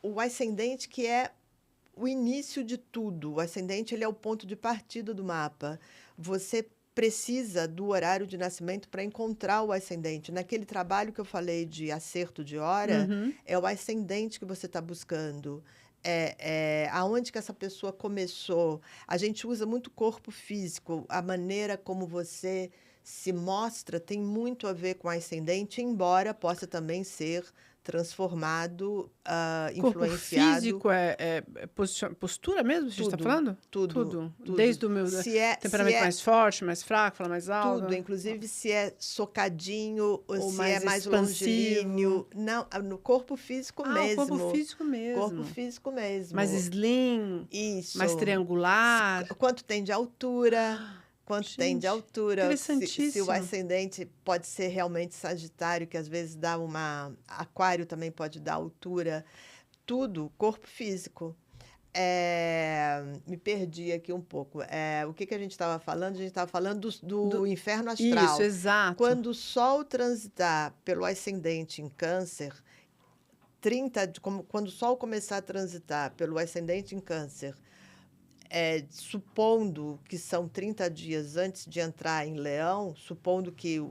B: o ascendente, que é o início de tudo. O ascendente ele é o ponto de partida do mapa. Você precisa do horário de nascimento para encontrar o ascendente. Naquele trabalho que eu falei de acerto de hora,
A: Uhum.
B: é o ascendente que você está buscando. Aonde que essa pessoa começou. A gente usa muito corpo físico. A maneira como você se mostra tem muito a ver com o ascendente, embora possa também ser transformado,
A: Corpo
B: influenciado.
A: físico postura mesmo, a gente está
B: Tudo,
A: falando?
B: tudo,
A: Tudo.
B: tudo.
A: Desde o meu
B: Se
A: temperamento
B: é
A: mais forte, mais fraco, fala mais
B: tudo,
A: alto,
B: inclusive se é socadinho ou
A: ou
B: se é
A: mais
B: mais
A: expansivo.
B: longilíneo. Não, no corpo físico
A: Ah, o corpo
B: mesmo.
A: físico
B: Corpo
A: mesmo.
B: físico
A: Mais
B: mesmo.
A: slim, mais
B: Isso.
A: triangular.
B: Quanto tem de altura? Quanto tem de
A: Gente,
B: altura? Se o
A: interessantíssimo.
B: ascendente pode ser realmente Sagitário, que às vezes dá Aquário também pode dar altura. Tudo, corpo físico. Me perdi aqui um pouco. O que a gente estava falando? A gente estava falando do inferno
A: Isso,
B: astral.
A: exato.
B: Quando o Sol transitar pelo ascendente em Câncer, quando o Sol começar a transitar pelo ascendente em Câncer, supondo que são 30 dias antes de entrar em Leão, supondo que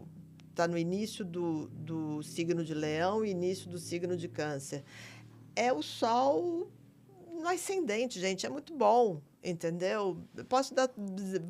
B: está no início do signo de Leão e início do signo de Câncer, é o Sol no ascendente, gente, é muito bom, entendeu? Eu posso dar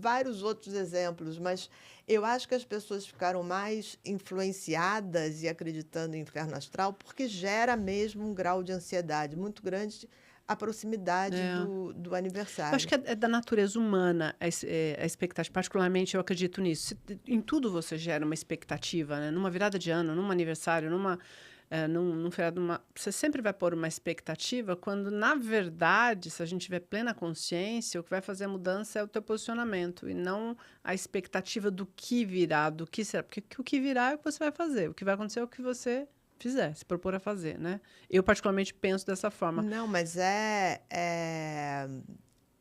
B: vários outros exemplos, mas eu acho que as pessoas ficaram mais influenciadas e acreditando em inferno astral porque gera mesmo um grau de ansiedade muito grande a proximidade
A: É.
B: do
A: Eu acho
B: aniversário.
A: que é da natureza humana a expectativa. Particularmente, eu acredito nisso. Em tudo você gera uma expectativa, né? Numa virada de ano, num aniversário, num feriado, você sempre vai pôr uma expectativa, quando, na verdade, se a gente tiver plena consciência, o que vai fazer a mudança é o teu posicionamento, e não a expectativa do que virá, do que será. Porque o que virá é o que você vai fazer, o que vai acontecer é o que você fizer, se propor a fazer, né? Eu, particularmente, penso dessa forma.
B: Não, mas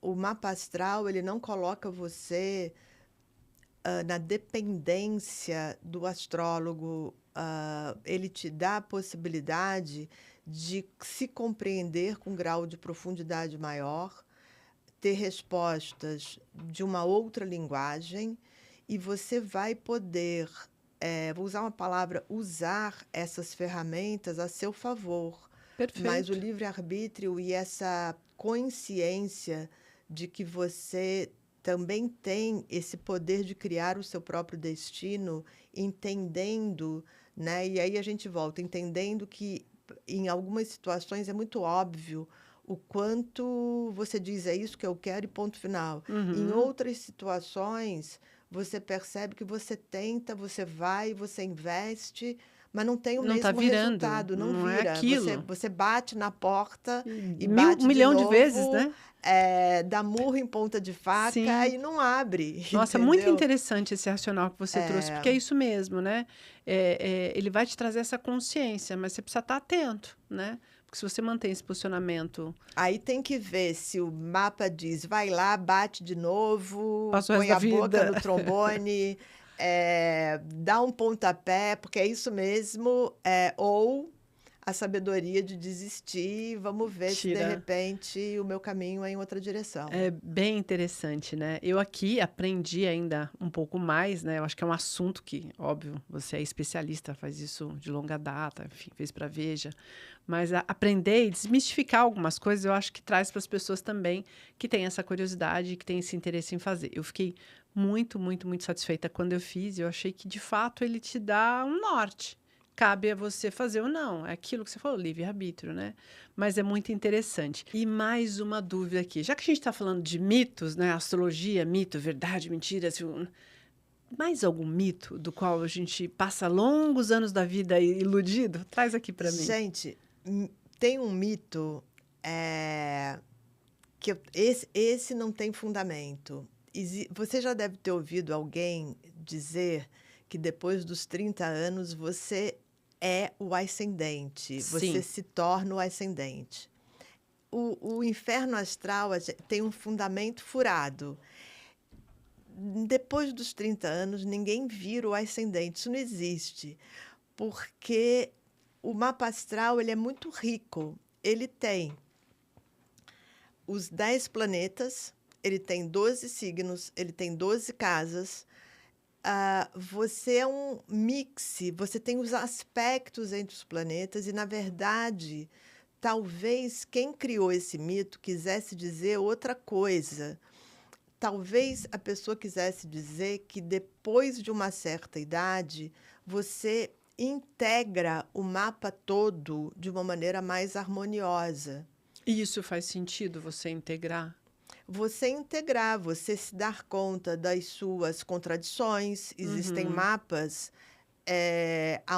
B: o mapa astral, ele não coloca você na dependência do astrólogo, ele te dá a possibilidade de se compreender com um grau de profundidade maior, ter respostas de uma outra linguagem, e você vai poder, vou usar uma palavra, usar essas ferramentas a seu favor. Mas o
A: Perfeito.
B: livre-arbítrio e essa consciência de que você também tem esse poder de criar o seu próprio destino, entendendo, né? E aí a gente volta, entendendo que em algumas situações é muito óbvio o quanto você diz é isso que eu quero e ponto final. Em
A: Uhum.
B: outras situações, você percebe que você tenta, você vai, você investe, mas não tem o
A: Não tá
B: mesmo
A: virando,
B: resultado, não
A: não é
B: vira. Você,
A: aquilo.
B: você bate na porta e
A: Um
B: bate de
A: milhão de vezes,
B: novo,
A: né?
B: dá murro em ponta de faca
A: Sim.
B: e não abre,
A: Nossa, muito
B: entendeu?
A: interessante esse racional que você trouxe, porque é isso mesmo, né? Ele vai te trazer essa consciência, mas você precisa estar atento, né? Porque se você mantém esse posicionamento,
B: Aí tem que ver se o mapa diz, vai lá, bate de novo,
A: passa o resto
B: põe
A: da
B: a boca
A: vida.
B: no trombone, dá um pontapé, porque é isso mesmo, ou a sabedoria de desistir, vamos ver se de
A: Tira.
B: repente o meu caminho é em outra direção.
A: É bem interessante, né? Eu aqui aprendi ainda um pouco mais, né? Eu acho que é um assunto que, óbvio, você é especialista, faz isso de longa data, enfim, fez para Veja. Mas aprender e desmistificar algumas coisas, eu acho que traz para as pessoas também que têm essa curiosidade, que têm esse interesse em fazer. Eu fiquei muito, muito, muito satisfeita quando eu fiz. Eu achei que, de fato, ele te dá um norte. Cabe a você fazer ou não. É aquilo que você falou, livre-arbítrio, né? Mas é muito interessante. E mais uma dúvida aqui. Já que a gente está falando de mitos, né? Astrologia, mito, verdade, mentira. Mais algum mito do qual a gente passa longos anos da vida iludido? Traz aqui para mim.
B: Gente, tem um mito que esse não tem fundamento. Você já deve ter ouvido alguém dizer que depois dos 30 anos você é o ascendente, você
A: Sim.
B: se torna o ascendente. O inferno astral tem um fundamento furado. Depois dos 30 anos, ninguém vira o ascendente. Isso não existe. Porque o mapa astral ele é muito rico. Ele tem os 10 planetas, ele tem 12 signos, ele tem 12 casas. Você é um mix, você tem os aspectos entre os planetas, e, na verdade, talvez quem criou esse mito quisesse dizer outra coisa. Talvez a pessoa quisesse dizer que depois de uma certa idade, você integra o mapa todo de uma maneira mais harmoniosa.
A: E isso faz sentido você integrar?
B: Você integrar, você se dar conta das suas contradições. Existem
A: Uhum.
B: mapas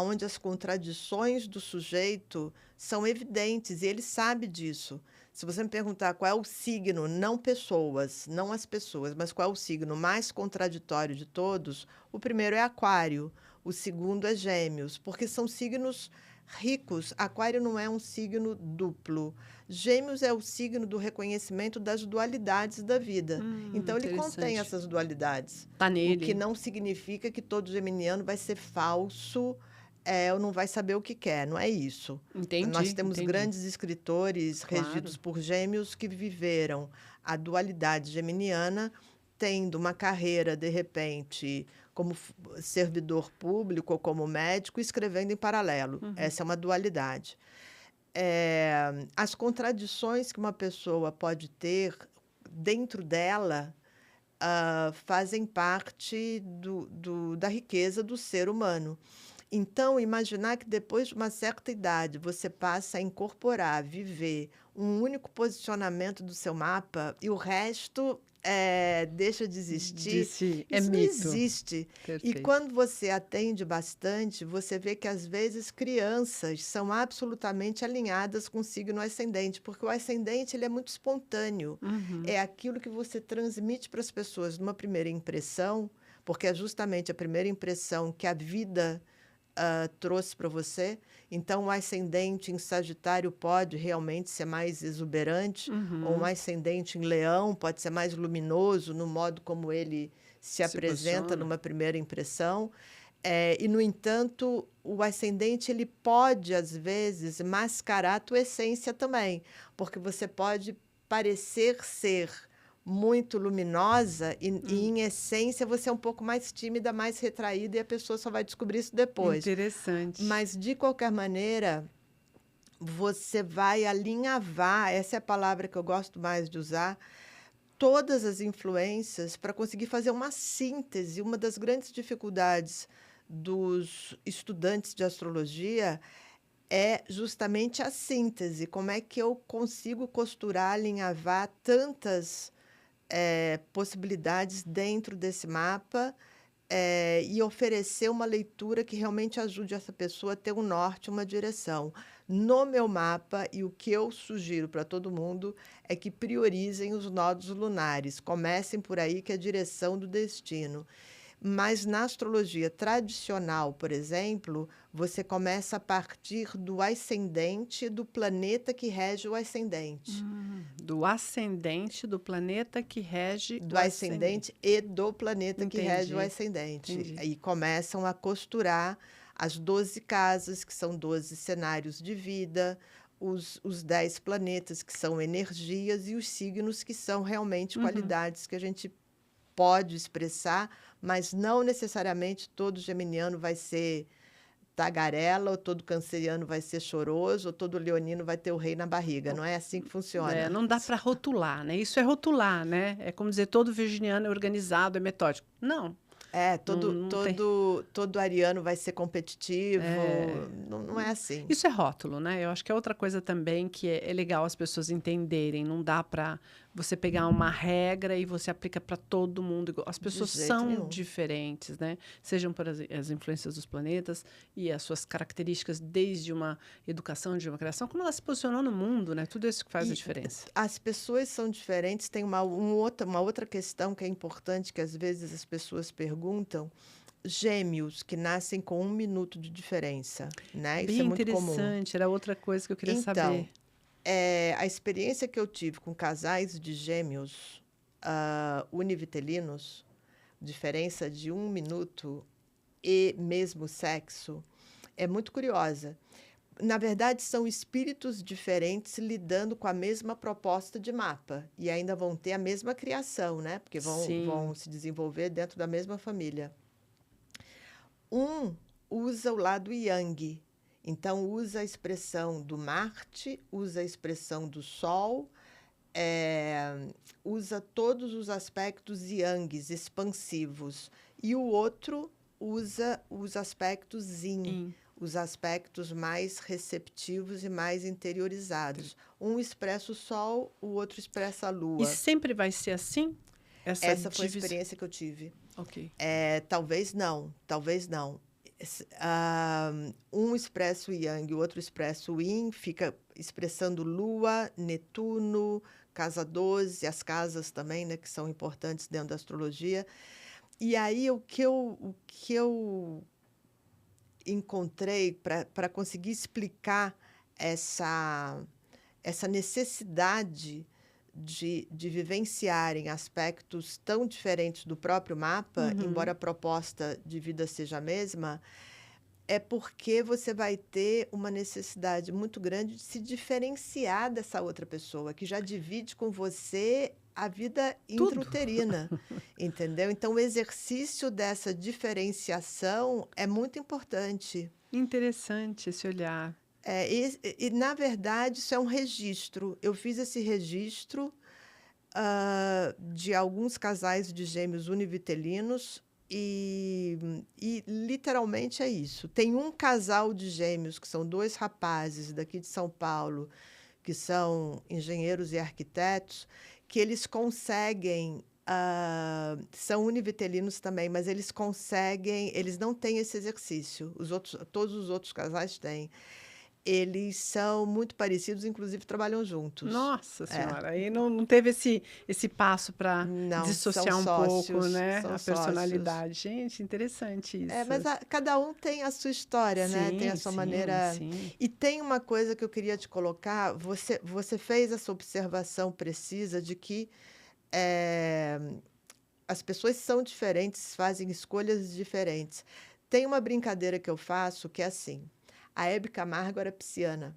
B: onde as contradições do sujeito são evidentes, e ele sabe disso. Se você me perguntar qual é o signo, não pessoas, não as pessoas, mas qual é o signo mais contraditório de todos, o primeiro é Aquário, o segundo é Gêmeos, porque são signos ricos. Aquário não é um signo duplo. Gêmeos é o signo do reconhecimento das dualidades da vida. Então, ele contém
A: Interessante.
B: essas dualidades.
A: Tá
B: O que
A: nele.
B: não significa que todo geminiano vai ser falso, ou não vai saber o que quer. Não é isso. Nós
A: Entendi,
B: temos
A: entendi.
B: grandes escritores
A: Claro.
B: regidos por gêmeos que viveram a dualidade geminiana, tendo uma carreira, de repente, como servidor público ou como médico, escrevendo em paralelo.
A: Uhum.
B: Essa é uma dualidade. As contradições que uma pessoa pode ter dentro dela fazem parte da riqueza do ser humano. Então, imaginar que depois de uma certa idade você passa a incorporar, viver um único posicionamento do seu mapa e o resto deixa de existir,
A: Disse, é
B: isso não
A: mito.
B: existe. E
A: Perfeito.
B: quando você atende bastante, você vê que às vezes crianças são absolutamente alinhadas com o signo ascendente, porque o ascendente ele é muito espontâneo.
A: Uhum.
B: É aquilo que você transmite para as pessoas numa primeira impressão, porque é justamente a primeira impressão que a vida trouxe para você. Então, o ascendente em Sagitário pode realmente ser mais exuberante, ou um
A: Uhum.
B: ascendente em Leão pode ser mais luminoso no modo como ele se
A: Se
B: apresenta
A: posiciona.
B: numa primeira impressão. E, no entanto, o ascendente ele pode, às vezes, mascarar a tua essência também, porque você pode parecer ser muito luminosa e, em essência, você é um pouco mais tímida, mais retraída, e a pessoa só vai descobrir isso depois.
A: Interessante.
B: Mas, de qualquer maneira, você vai alinhavar, essa é a palavra que eu gosto mais de usar, todas as influências para conseguir fazer uma síntese. Uma das grandes dificuldades dos estudantes de astrologia é justamente a síntese. Como é que eu consigo costurar, alinhavar tantas possibilidades dentro desse mapa, e oferecer uma leitura que realmente ajude essa pessoa a ter um norte, uma direção. No meu mapa, e o que eu sugiro para todo mundo é que priorizem os nodos lunares. Comecem por aí, que é a direção do destino. Mas na astrologia tradicional, por exemplo, você começa a partir do ascendente do planeta que rege o ascendente.
A: Do ascendente do planeta que rege
B: Do
A: o ascendente.
B: ascendente e do planeta que rege o
A: Entendi,
B: ascendente.
A: entendi.
B: Aí começam a costurar as 12 casas, que são 12 cenários de vida, os 10 planetas, que são energias, e os signos, que são realmente
A: Uhum.
B: qualidades que a gente pode expressar, mas não necessariamente todo geminiano vai ser tagarela, ou todo canceriano vai ser choroso, ou todo leonino vai ter o rei na barriga. Não é assim que funciona.
A: Não dá para rotular, né? Isso é rotular, né? É como dizer todo virginiano é organizado, é metódico. Não, não, não tem.
B: Todo ariano vai ser competitivo.
A: É,
B: Não é assim.
A: isso é rótulo, né? Eu acho que é outra coisa também que é legal as pessoas entenderem. Não dá para você pegar uma regra e você aplica para todo mundo igual. As
B: De
A: pessoas
B: jeito
A: são
B: nenhum.
A: diferentes, né? Sejam por as influências dos planetas e as suas características desde uma educação, de uma criação, como ela se posicionou no mundo, né? Tudo isso que faz a
B: E
A: diferença.
B: as pessoas são diferentes. Tem uma outra questão que é importante, que às vezes as pessoas perguntam. Gêmeos que nascem com 1 minuto de diferença, né? Isso
A: Bem
B: é muito comum.
A: interessante, era outra coisa que eu queria
B: Então,
A: saber.
B: a experiência que eu tive com casais de gêmeos univitelinos, diferença de 1 minuto e mesmo sexo, é muito curiosa. Na verdade, são espíritos diferentes lidando com a mesma proposta de mapa. E ainda vão ter a mesma criação, né? Porque vão
A: Sim.
B: se desenvolver dentro da mesma família. Um usa o lado Yang, então usa a expressão do Marte, usa a expressão do Sol, usa todos os aspectos Yangs, expansivos. E o outro usa os aspectos Yin,
A: Em-
B: os aspectos mais receptivos e mais interiorizados. Um expressa o Sol, o outro expressa a
A: E
B: Lua.
A: sempre vai ser assim? Essa
B: Essa foi a
A: divisão.
B: experiência que eu tive.
A: Ok.
B: Talvez não, talvez não. Um expressa o Yang, o outro expressa o Yin, fica expressando Lua, Netuno, casa 12, as casas também, né, que são importantes dentro da astrologia. E aí o que eu encontrei para conseguir explicar essa necessidade de vivenciarem aspectos tão diferentes do próprio mapa, embora
A: Uhum.
B: a proposta de vida seja a mesma, é porque você vai ter uma necessidade muito grande de se diferenciar dessa outra pessoa, que já divide com você a vida
A: Tudo.
B: intrauterina, entendeu? Então, o exercício dessa diferenciação é muito importante.
A: Interessante esse olhar.
B: Na verdade, isso é um registro. Eu fiz esse registro de alguns casais de gêmeos univitelinos e literalmente é isso. Tem um casal de gêmeos, que são dois rapazes daqui de São Paulo, que são engenheiros e arquitetos, que eles conseguem. São univitelinos também, mas eles conseguem. Eles não têm esse exercício. Todos os outros casais têm. eles são muito parecidos, inclusive trabalham juntos.
A: Nossa
B: É.
A: senhora, aí não teve esse passo para
B: Não, são
A: dissociar um pouco,
B: sócios,
A: né,
B: são
A: a
B: sócios.
A: personalidade. Gente, interessante isso.
B: Mas cada um tem a sua história, né? Tem a
A: Sim,
B: sua
A: sim,
B: maneira.
A: sim.
B: E tem uma coisa que eu queria te colocar. Você fez essa observação precisa de que eh, as pessoas são diferentes, fazem escolhas diferentes. Tem uma brincadeira que eu faço que é assim: a Hebe Camargo era pisciana,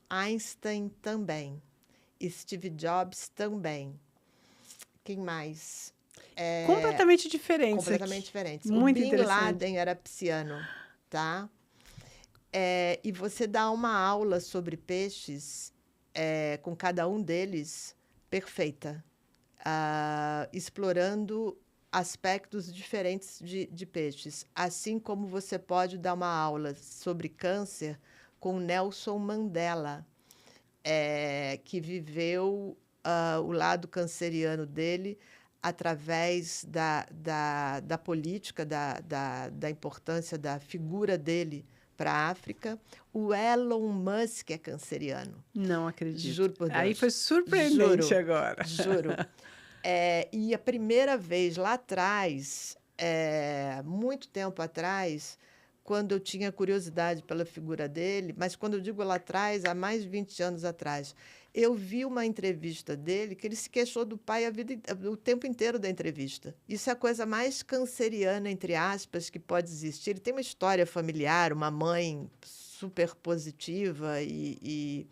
B: Einstein também, Steve Jobs também. Quem mais? É,
A: Completamente diferentes
B: completamente
A: aqui.
B: diferentes. O
A: Muito
B: Bin
A: interessante.
B: Laden era pisciano, tá? E você dá uma aula sobre peixes, com cada um deles, perfeita, explorando aspectos diferentes de peixes. Assim como você pode dar uma aula sobre câncer com Nelson Mandela, que viveu o lado canceriano dele através da política, da importância da figura dele para a África. O Elon Musk é canceriano.
A: Não acredito.
B: Juro por
A: Aí foi
B: Deus.
A: surpreendente
B: Juro,
A: agora.
B: juro. E a primeira vez lá atrás, muito tempo atrás, quando eu tinha curiosidade pela figura dele, mas quando eu digo lá atrás, há mais de 20 anos atrás, eu vi uma entrevista dele que ele se queixou do pai o tempo inteiro da entrevista. Isso é a coisa mais canceriana, entre aspas, que pode existir. Ele tem uma história familiar, uma mãe super positiva e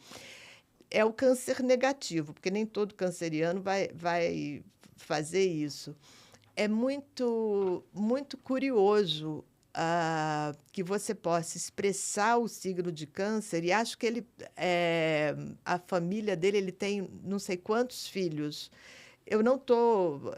B: é o câncer negativo, porque nem todo canceriano vai fazer isso. É muito curioso que você possa expressar o signo de câncer, e acho que a família dele, ele tem não sei quantos filhos. Eu não estou.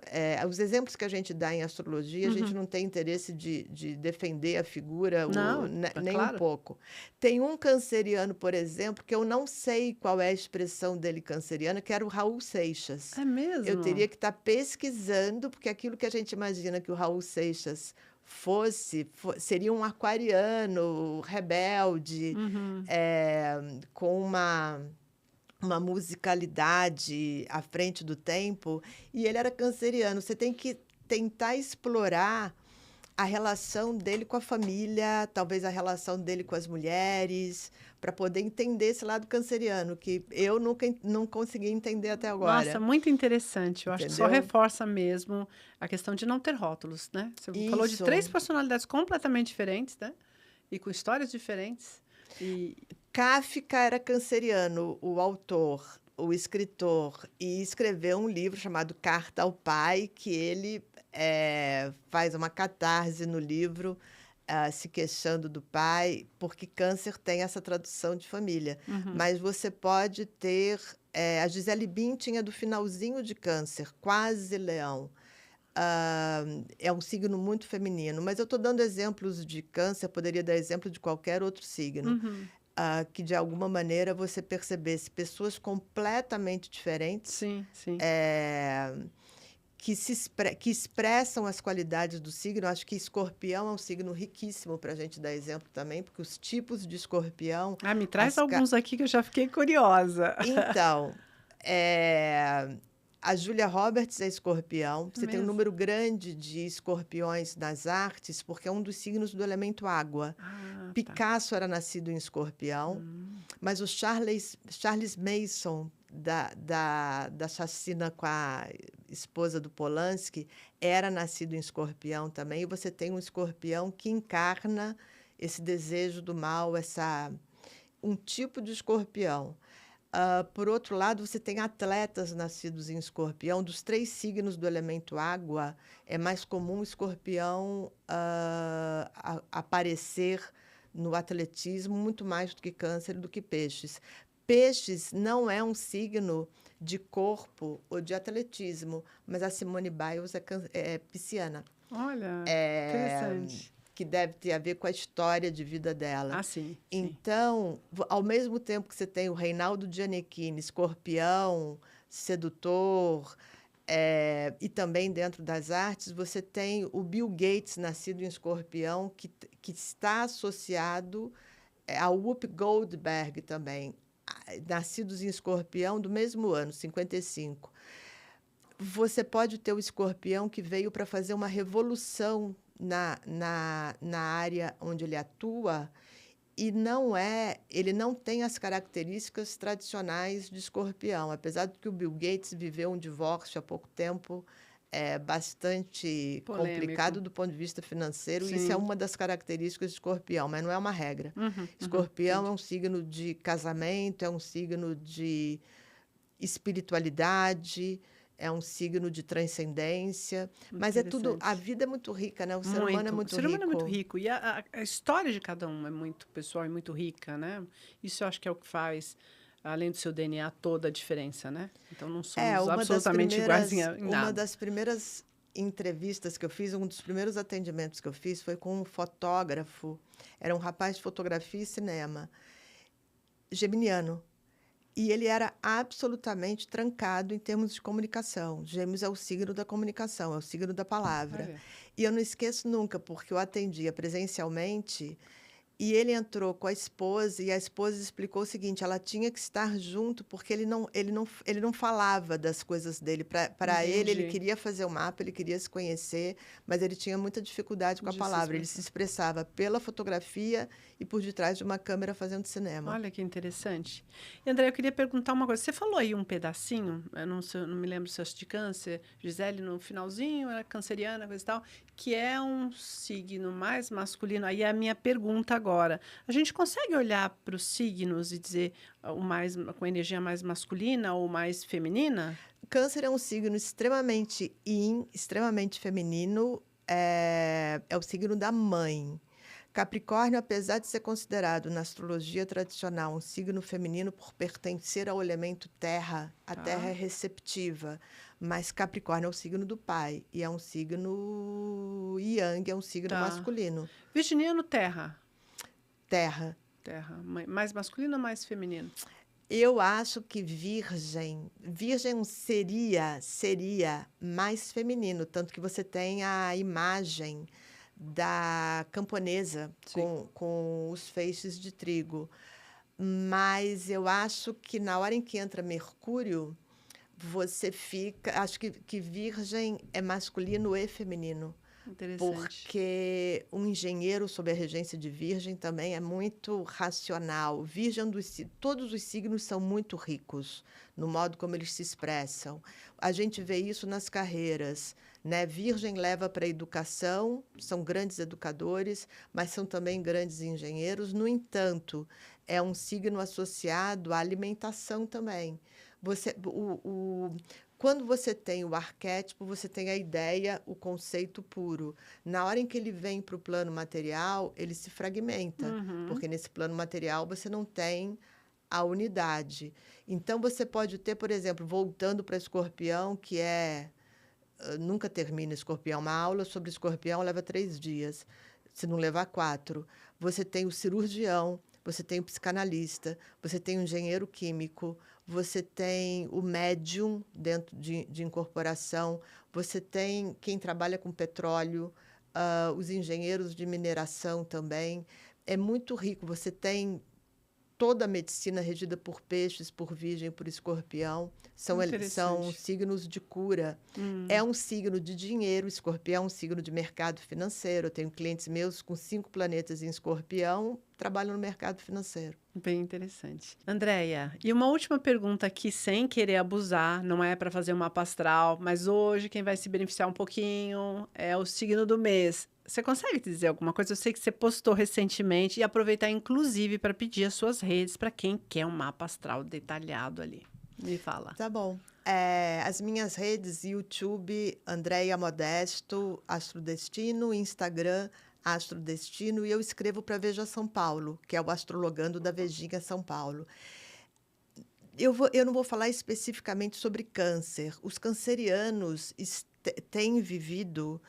B: Os exemplos que a gente dá em astrologia, a gente
A: Uhum.
B: não tem interesse de defender a figura
A: Não, é
B: nem um
A: claro.
B: pouco. Tem um canceriano, por exemplo, que eu não sei qual é a expressão dele canceriana, que era o Raul Seixas.
A: É
B: Eu
A: mesmo?
B: teria que estar pesquisando, porque aquilo que a gente imagina que o Raul Seixas seria um aquariano rebelde,
A: Uhum.
B: com uma musicalidade à frente do tempo, e ele era canceriano. Você tem que tentar explorar a relação dele com a família, talvez a relação dele com as mulheres, para poder entender esse lado canceriano, que eu nunca não consegui entender até
A: Nossa,
B: agora.
A: muito interessante. Eu acho que só
B: Entendeu?
A: reforça mesmo a questão de não ter rótulos, né? Você falou de
B: Isso.
A: 3 personalidades completamente diferentes, né? E com histórias diferentes. E
B: Kafka era canceriano, o autor, o escritor, e escreveu um livro chamado Carta ao Pai, que ele faz uma catarse no livro, se queixando do pai, porque câncer tem essa tradução de família.
A: uhum.
B: Mas você pode ter. A Gisele Bündchen tinha do finalzinho de câncer, quase leão. É um signo muito feminino, mas eu estou dando exemplos de câncer, poderia dar exemplo de qualquer outro signo,
A: Uhum.
B: que de alguma maneira você percebesse pessoas completamente diferentes,
A: Sim, sim.
B: eh, que expressam as qualidades do signo. Acho que escorpião é um signo riquíssimo para a gente dar exemplo também, porque os tipos de escorpião,
A: Ah, me traz
B: as, ca-
A: alguns aqui que eu já fiquei curiosa.
B: então, a Julia Roberts é escorpião.
A: É
B: Você tem um
A: mesmo?
B: número grande de escorpiões nas artes, porque é um dos signos do elemento água.
A: Ah, tá.
B: Picasso era nascido em escorpião, mas o Charles Manson, da chacina com a esposa do Polanski, era nascido em escorpião também. E você tem um escorpião que encarna esse desejo do mal, um tipo de escorpião. Por outro lado, você tem atletas nascidos em escorpião. Dos 3 signos do elemento água, é mais comum o escorpião aparecer no atletismo muito mais do que câncer, do que peixes. Peixes não é um signo de corpo ou de atletismo, mas a Simone Biles é pisciana,
A: Olha,
B: é,
A: interessante.
B: que deve ter a ver com a história de vida dela.
A: Ah, sim, sim.
B: Então, ao mesmo tempo que você tem o Reinaldo Gianecchini, escorpião, sedutor, e também dentro das artes, você tem o Bill Gates, nascido em escorpião, que está associado a Whoopi Goldberg também, nascidos em Escorpião do mesmo ano, 55. Você pode ter o Escorpião que veio para fazer uma revolução na área onde ele atua, e ele não tem as características tradicionais de Escorpião, apesar de que o Bill Gates viveu um divórcio há pouco tempo, bastante
A: Polêmico.
B: complicado do ponto de vista financeiro. Isso é
A: Sim.
B: uma das características de Escorpião, mas não é uma regra. Escorpião
A: Entendi.
B: é um signo de casamento, é um signo de espiritualidade, é um signo de transcendência,
A: Muito
B: mas é tudo. A
A: interessante.
B: vida é muito rica, né? O ser humano é
A: Muito. O
B: muito
A: ser humano é muito
B: rico.
A: rico. E a história de cada um é muito pessoal e muito rica, né? Isso eu acho que é o que faz, além do seu DNA, toda a diferença, né? Então não
B: É,
A: somos absolutamente iguais em
B: uma
A: nada.
B: das primeiras entrevistas que eu fiz, um dos primeiros atendimentos que eu fiz foi com um fotógrafo. Era um rapaz de fotografia e cinema, geminiano. E ele era absolutamente trancado em termos de comunicação. Gêmeos é o signo da comunicação, é o signo da palavra.
A: Olha,
B: E eu não esqueço nunca, porque eu atendia presencialmente. E ele entrou com a esposa e a esposa explicou o seguinte: ela tinha que estar junto porque ele não falava das coisas dele. Para ele
A: entendi.
B: queria fazer o mapa, ele queria se conhecer, mas ele tinha muita dificuldade com a
A: De se
B: palavra. Ele se
A: expressar.
B: expressava pela fotografia e por detrás de uma câmera fazendo cinema.
A: Olha que interessante. E, André, eu queria perguntar uma coisa. Você falou aí um pedacinho, eu não, não me lembro se é de câncer, Gisele no finalzinho, era canceriana, coisa e tal, que é um signo mais masculino. Aí é a minha pergunta agora. A gente consegue olhar para os signos e dizer o mais com energia mais masculina ou mais feminina?
B: Câncer é um signo extremamente yin, extremamente feminino, é o signo da mãe. Capricórnio, apesar de ser considerado na astrologia tradicional um signo feminino por pertencer ao elemento terra, a terra
A: Tá,
B: é receptiva, mas Capricórnio é o signo do pai e é um signo yang, é um signo
A: tá.
B: masculino.
A: Virginiano, terra.
B: Terra.
A: Terra. Mais masculino ou mais feminino?
B: Eu acho que virgem seria mais feminino, tanto que você tem a imagem da camponesa
A: Sim.
B: com os feixes de trigo. Mas eu acho que na hora em que entra Mercúrio, você fica. Acho que Virgem é masculino e feminino.
A: Interessante.
B: Porque um engenheiro sob a regência de Virgem também é muito racional. Todos os signos são muito ricos no modo como eles se expressam. A gente vê isso nas carreiras, né? Virgem leva para a educação, são grandes educadores, mas são também grandes engenheiros. No entanto, é um signo associado à alimentação também. Você, quando você tem o arquétipo, você tem a ideia, o conceito puro. Na hora em que ele vem para o plano material, ele se fragmenta,
A: Uhum.
B: porque nesse plano material você não tem a unidade. Então, você pode ter, por exemplo, voltando para Escorpião, que nunca termina Escorpião. Uma aula sobre Escorpião leva 3 dias, se não levar 4. Você tem o cirurgião, você tem o psicanalista, você tem o engenheiro químico, você tem o médium dentro de incorporação, você tem quem trabalha com petróleo, os engenheiros de mineração também. É muito rico. Você tem toda a medicina regida por peixes, por virgem, por escorpião. São
A: Interessante.
B: signos de cura. É
A: Hum,
B: um signo de dinheiro, escorpião é um signo de mercado financeiro. Eu tenho clientes meus com 5 planetas em escorpião, trabalham no mercado financeiro.
A: bem interessante. Andréia, e uma última pergunta aqui, sem querer abusar, não é para fazer uma mapa astral, mas hoje quem vai se beneficiar um pouquinho é o signo do mês. Você consegue dizer alguma coisa? Eu sei que você postou recentemente e aproveitar, inclusive, para pedir as suas redes para quem quer um mapa astral detalhado ali. Me fala.
B: Tá bom. As minhas redes, YouTube, Andréia Modesto, Astrodestino, Instagram, Astrodestino, e eu escrevo para Veja São Paulo, que é o Astrologando da Vejinha São Paulo. Eu não vou falar especificamente sobre câncer. Os cancerianos têm vivido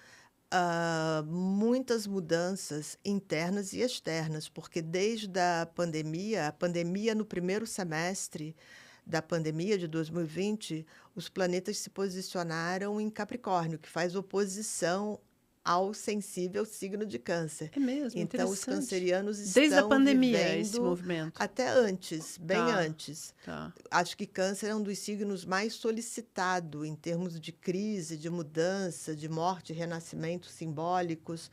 B: muitas mudanças internas e externas, porque desde a pandemia no primeiro semestre da pandemia de 2020, os planetas se posicionaram em Capricórnio, que faz oposição ao sensível signo de Câncer.
A: É mesmo,
B: Então, os
A: interessante.
B: cancerianos
A: Desde a
B: estão
A: pandemia, esse
B: vivendo
A: movimento.
B: até antes, bem
A: Tá,
B: antes.
A: tá.
B: Acho que Câncer é um dos signos mais solicitado em termos de crise, de mudança, de morte e renascimento simbólicos.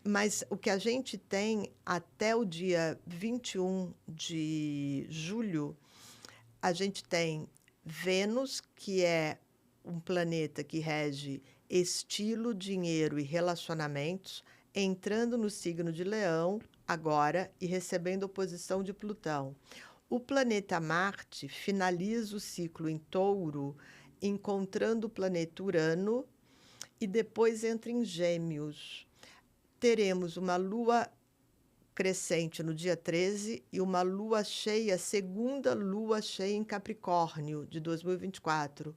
B: Mas o que a gente tem até o dia 21 de julho, a gente tem Vênus, que é um planeta que rege estilo, dinheiro e relacionamentos, entrando no signo de Leão agora e recebendo oposição de Plutão. O planeta Marte finaliza o ciclo em Touro, encontrando o planeta Urano e depois entra em Gêmeos. Teremos uma lua crescente no dia 13 e uma lua cheia, segunda lua cheia em Capricórnio de 2024.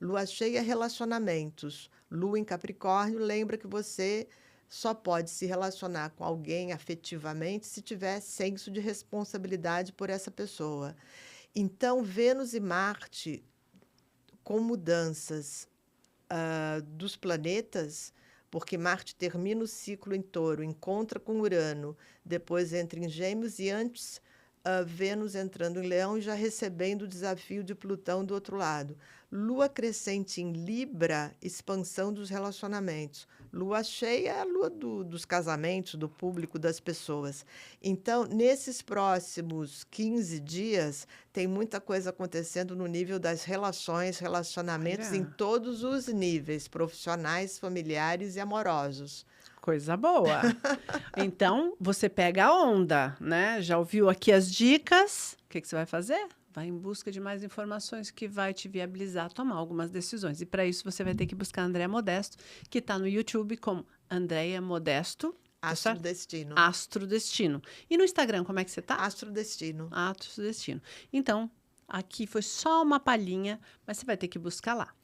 B: Lua cheia, relacionamentos. Lua em Capricórnio lembra que você só pode se relacionar com alguém afetivamente se tiver senso de responsabilidade por essa pessoa. Então, Vênus e Marte, com mudanças dos planetas, porque Marte termina o ciclo em Touro, encontra com Urano, depois entra em Gêmeos e antes Vênus entrando em Leão e já recebendo o desafio de Plutão do outro lado. Lua crescente em Libra, expansão dos relacionamentos. Lua cheia é a lua dos casamentos, do público, das pessoas. Então, nesses próximos 15 dias, tem muita coisa acontecendo no nível das relações, relacionamentos em
A: Olha,
B: todos os níveis, profissionais, familiares e amorosos.
A: coisa boa. Então, você pega a onda, né? Já ouviu aqui as dicas? O que que você vai fazer? Vai em busca de mais informações que vai te viabilizar a tomar algumas decisões. E para isso, você vai ter que buscar a Andréa Modesto, que está no YouTube como Andréa Modesto, tá
B: Astro
A: certo?
B: Destino.
A: Astro Destino. E no Instagram, como é que você tá?
B: Astro Destino.
A: Astro Destino. Então, aqui foi só uma palhinha, mas você vai ter que buscar lá.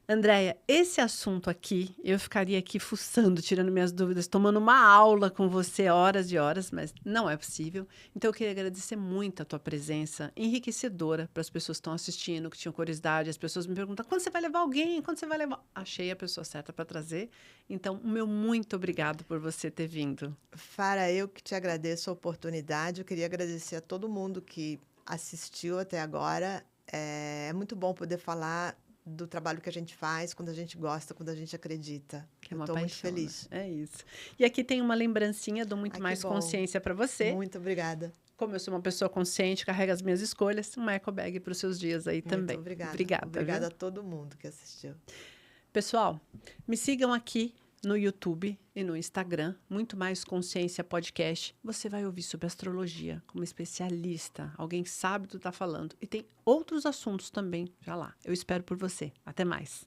A: Andréia, esse assunto aqui, eu ficaria aqui fuçando, tirando minhas dúvidas, tomando uma aula com você horas e horas, mas não é possível. Então, eu queria agradecer muito a tua presença, enriquecedora para as pessoas que estão assistindo, que tinham curiosidade. As pessoas me perguntam, quando você vai levar alguém? Quando você vai levar? Achei a pessoa certa para trazer. Então, o meu muito obrigado por você ter vindo.
B: Fara, eu que te agradeço a oportunidade. Eu queria agradecer a todo mundo que assistiu até agora. É muito bom poder falar do trabalho que a gente faz, quando a gente gosta, quando a gente acredita.
A: Que é
B: Eu
A: uma
B: estou muito
A: paixão, né?
B: feliz.
A: É isso. E aqui tem uma lembrancinha do Muito
B: Ai, que
A: Mais
B: bom.
A: Consciência para você.
B: Muito obrigada.
A: Como eu sou uma pessoa consciente, carrega as minhas escolhas, uma eco bag para os seus dias aí também.
B: Muito obrigada.
A: Obrigada,
B: Obrigada
A: viu?
B: a todo mundo que assistiu.
A: Pessoal, me sigam aqui no YouTube e no Instagram, Muito Mais Consciência Podcast. Você vai ouvir sobre astrologia como especialista, alguém que sabe do que está falando. E tem outros assuntos também já lá. Eu espero por você. Até mais.